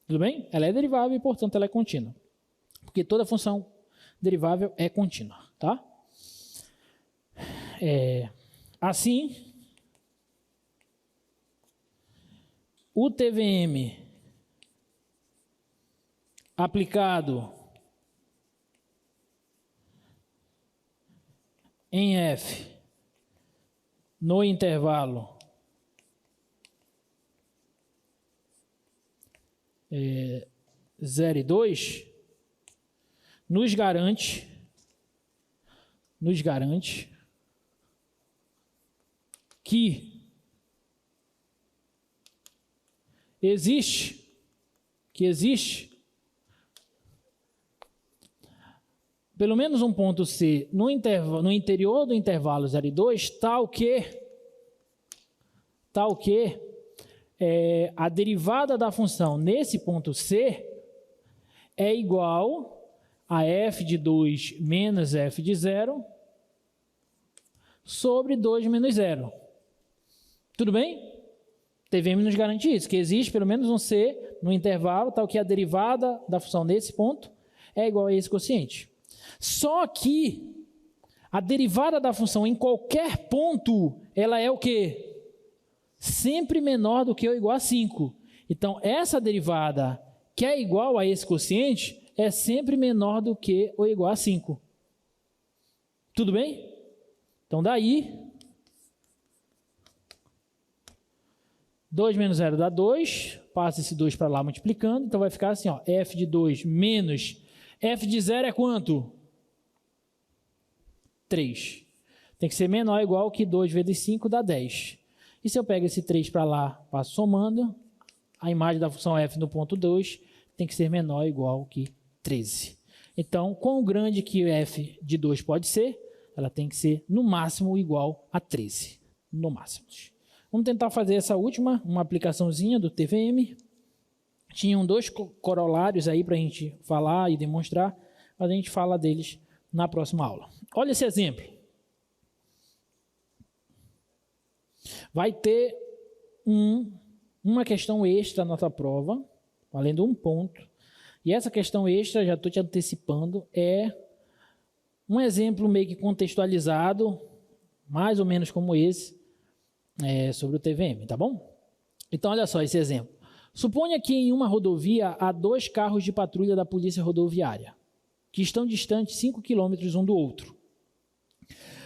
Tudo bem? Ela é derivável e, portanto, ela é contínua. Porque toda função derivável é contínua, tá? Assim, o TVM aplicado em f no intervalo 0 e 2 nos garante que existe pelo menos um ponto C no interior do intervalo 0 e 2, tal que a derivada da função nesse ponto C é igual a f de 2 menos f de 0 sobre 2 menos 0. Tudo bem? TVM nos garante isso, que existe pelo menos um C no intervalo, tal que a derivada da função nesse ponto é igual a esse quociente. Só que a derivada da função em qualquer ponto, ela é o quê? Sempre menor do que ou igual a 5. Então, essa derivada que é igual a esse quociente é sempre menor do que ou igual a 5. Tudo bem? Então, daí, 2 menos 0 dá 2, passa esse 2 para lá multiplicando, então vai ficar assim, ó, f de 2 menos f de 0 é quanto? 3. Tem que ser menor ou igual que 2 vezes 5 dá 10. E se eu pego esse 3 para lá, passo somando, a imagem da função f no ponto 2 tem que ser menor ou igual que 13. Então, quão grande que f de 2 pode ser? Ela tem que ser, no máximo, igual a 13. No máximo. Vamos tentar fazer essa última, uma aplicaçãozinha do TVM. Tinham 2 corolários aí para a gente falar e demonstrar, mas a gente fala deles na próxima aula. Olha esse exemplo. Vai ter uma questão extra na nossa prova, valendo 1 ponto. E essa questão extra, já estou te antecipando, é um exemplo meio que contextualizado, mais ou menos como esse, sobre o TVM, tá bom? Então, olha só esse exemplo. Suponha que em uma rodovia há 2 carros de patrulha da Polícia Rodoviária, que estão distantes 5 quilômetros um do outro.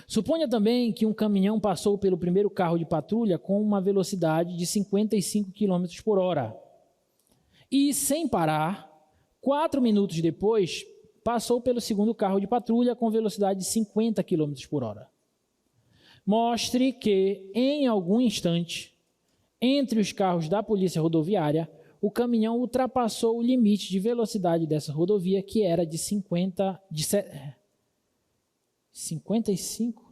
Suponha também que um caminhão passou pelo primeiro carro de patrulha com uma velocidade de 55 km por hora. E, sem parar, 4 minutos depois, passou pelo segundo carro de patrulha com velocidade de 50 km por hora. Mostre que, em algum instante, entre os carros da Polícia Rodoviária, o caminhão ultrapassou o limite de velocidade dessa rodovia, que era de 55?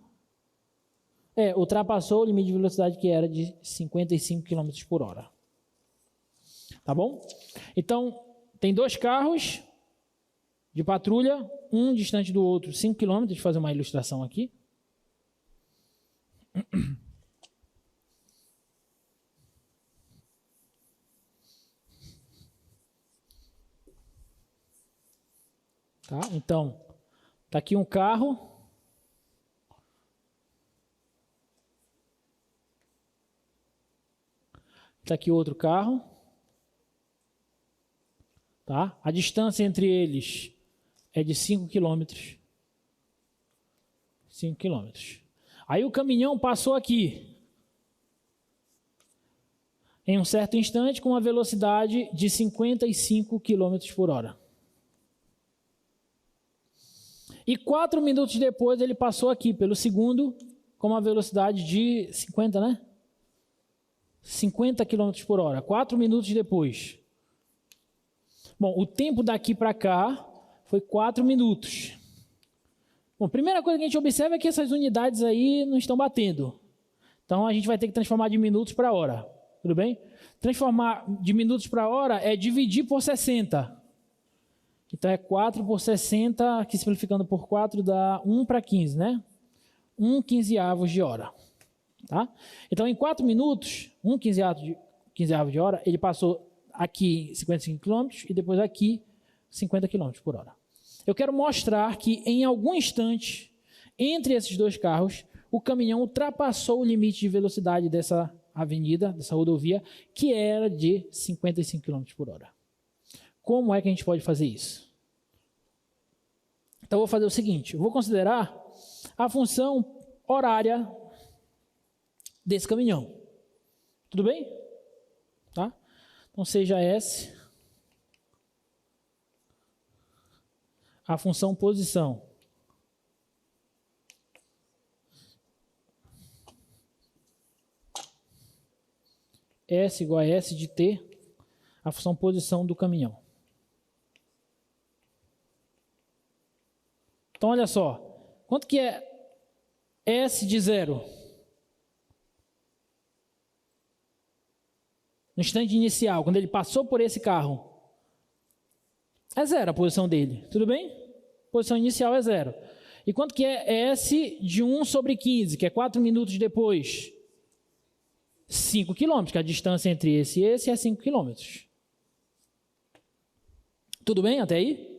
Ultrapassou o limite de velocidade que era de 55 km por hora. Tá bom? Então, tem 2 carros de patrulha, um distante do outro, 5 km. Deixa eu fazer uma ilustração aqui. Tá? Então, está aqui um carro. Está aqui outro carro. Tá? A distância entre eles é de 5 quilômetros. 5 quilômetros. Aí o caminhão passou aqui, em um certo instante, com uma velocidade de 55 km por hora. E 4 minutos depois ele passou aqui pelo segundo com uma velocidade de 50, né? 50 km por hora. 4 minutos depois. Bom, o tempo daqui para cá foi 4 minutos. Bom, a primeira coisa que a gente observa é que essas unidades aí não estão batendo. Então a gente vai ter que transformar de minutos para hora. Tudo bem? Transformar de minutos para hora é dividir por 60. Então é 4 por 60, que simplificando por 4 dá 1 para 15, né? 1/15 de hora. Tá? Então em 4 minutos, 1/15 de hora, ele passou aqui 55 km e depois aqui 50 km por hora. Eu quero mostrar que em algum instante, entre esses 2 carros, o caminhão ultrapassou o limite de velocidade dessa avenida, dessa rodovia, que era de 55 km por hora. Como é que a gente pode fazer isso? Então, eu vou fazer o seguinte, eu vou considerar a função horária desse caminhão. Tudo bem? Tá? Então, seja S a função posição. S igual a S de T, a função posição do caminhão. Então, olha só. Quanto que é S de 0? No instante inicial, quando ele passou por esse carro. É 0 a posição dele. Tudo bem? A posição inicial é 0. E quanto que é S de 1/15, que é 4 minutos depois? 5 km, que a distância entre esse e esse é 5 km. Tudo bem até aí?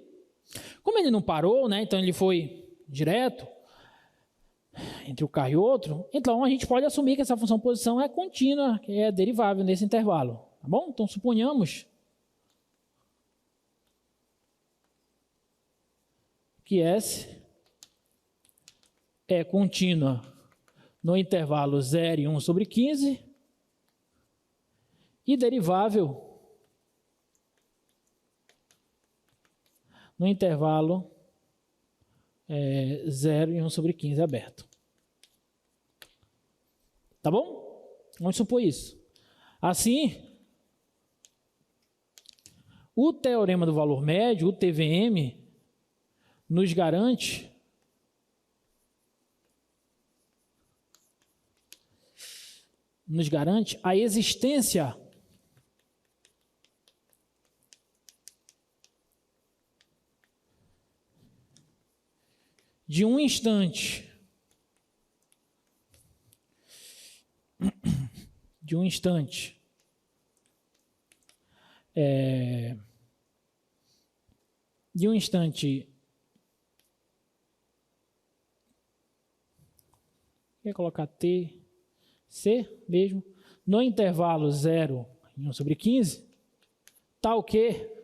Como ele não parou, né, então ele foi direto entre o carro e outro, então a gente pode assumir que essa função posição é contínua, que é derivável nesse intervalo. Tá bom? Então suponhamos que S é contínua no intervalo 0 e 1 sobre 15 e derivável no intervalo 0 e 1 sobre 15 aberto. Tá bom? Vamos supor isso. Assim, o teorema do valor médio, o TVM, nos garante a existência de um instante quer colocar T, C mesmo, no intervalo 0 e 1 sobre 15, tal que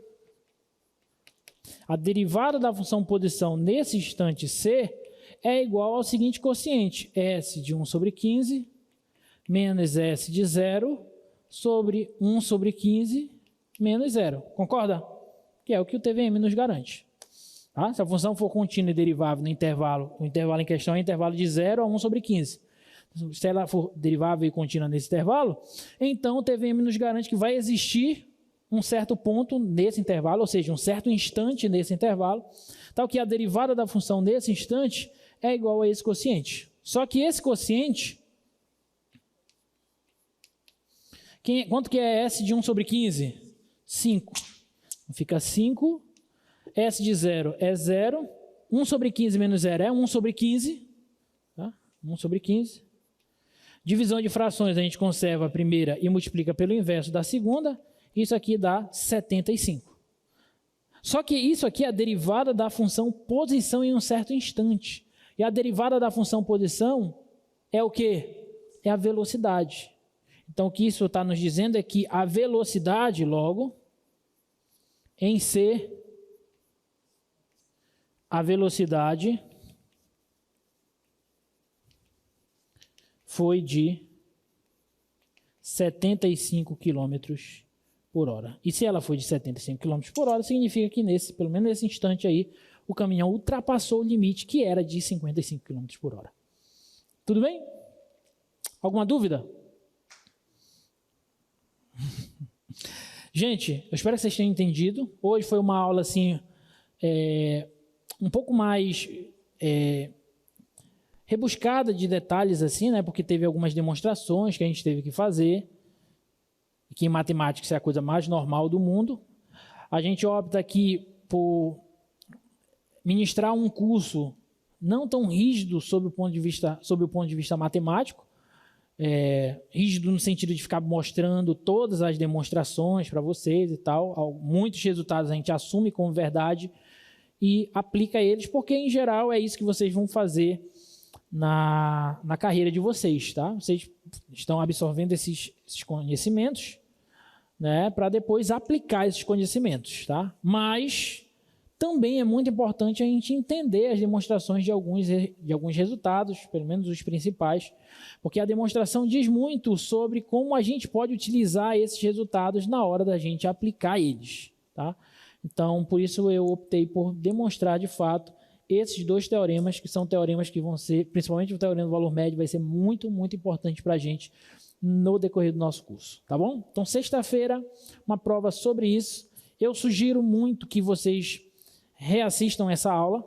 a derivada da função posição nesse instante C é igual ao seguinte quociente, S de 1 sobre 15 menos S de 0 sobre 1 sobre 15 menos 0. Concorda? Que é o que o TVM nos garante. Tá? Se a função for contínua e derivável no intervalo, o intervalo em questão é o intervalo de 0 a 1 sobre 15. Se ela for derivável e contínua nesse intervalo, então o TVM nos garante que vai existir um certo ponto nesse intervalo, ou seja, um certo instante nesse intervalo, tal que a derivada da função nesse instante é igual a esse quociente. Só que esse quociente, quanto que é S de 1 sobre 15? 5. Fica 5. S de 0 é 0. 1 sobre 15 menos 0 é 1 sobre 15. Tá? 1 sobre 15. Divisão de frações, a gente conserva a primeira e multiplica pelo inverso da segunda. Isso aqui dá 75. Só que isso aqui é a derivada da função posição em um certo instante. E a derivada da função posição é o quê? É a velocidade. Então, o que isso está nos dizendo é que a velocidade, logo, em C, a velocidade foi de 75 km por hora. E se ela foi de 75 km por hora, significa que pelo menos nesse instante aí, o caminhão ultrapassou o limite que era de 55 km por hora. Tudo bem? Alguma dúvida? Gente, eu espero que vocês tenham entendido. Hoje foi uma aula assim, um pouco mais rebuscada de detalhes, assim, né? Porque teve algumas demonstrações que a gente teve que fazer, que em matemática isso é a coisa mais normal do mundo. A gente opta aqui por ministrar um curso não tão rígido sob o ponto de vista matemático, rígido no sentido de ficar mostrando todas as demonstrações para vocês e tal. Muitos resultados a gente assume como verdade e aplica eles, porque em geral é isso que vocês vão fazer na carreira de vocês, tá? Vocês estão absorvendo esses conhecimentos, né, para depois aplicar esses conhecimentos, tá? Mas também é muito importante a gente entender as demonstrações de alguns resultados, pelo menos os principais, porque a demonstração diz muito sobre como a gente pode utilizar esses resultados na hora da gente aplicar eles, tá? Então, por isso eu optei por demonstrar de fato esses dois teoremas, que são teoremas que vão ser, principalmente o teorema do valor médio, vai ser muito, muito importante para a gente no decorrer do nosso curso, tá bom? Então, sexta-feira, uma prova sobre isso. Eu sugiro muito que vocês reassistam essa aula,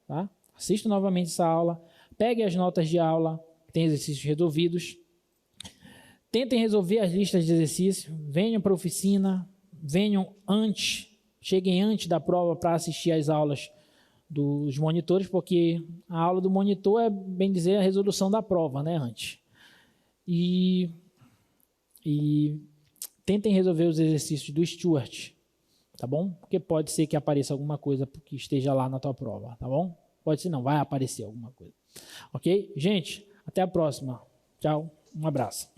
tá? Assistam novamente essa aula, peguem as notas de aula, tem exercícios resolvidos, tentem resolver as listas de exercícios, venham para a oficina, cheguem antes da prova para assistir às aulas dos monitores, porque a aula do monitor é, bem dizer, a resolução da prova, né, antes. E tentem resolver os exercícios do Stuart, tá bom? Porque pode ser que apareça alguma coisa que esteja lá na tua prova, tá bom? Pode ser não, vai aparecer alguma coisa. Ok? Gente, até a próxima. Tchau, um abraço.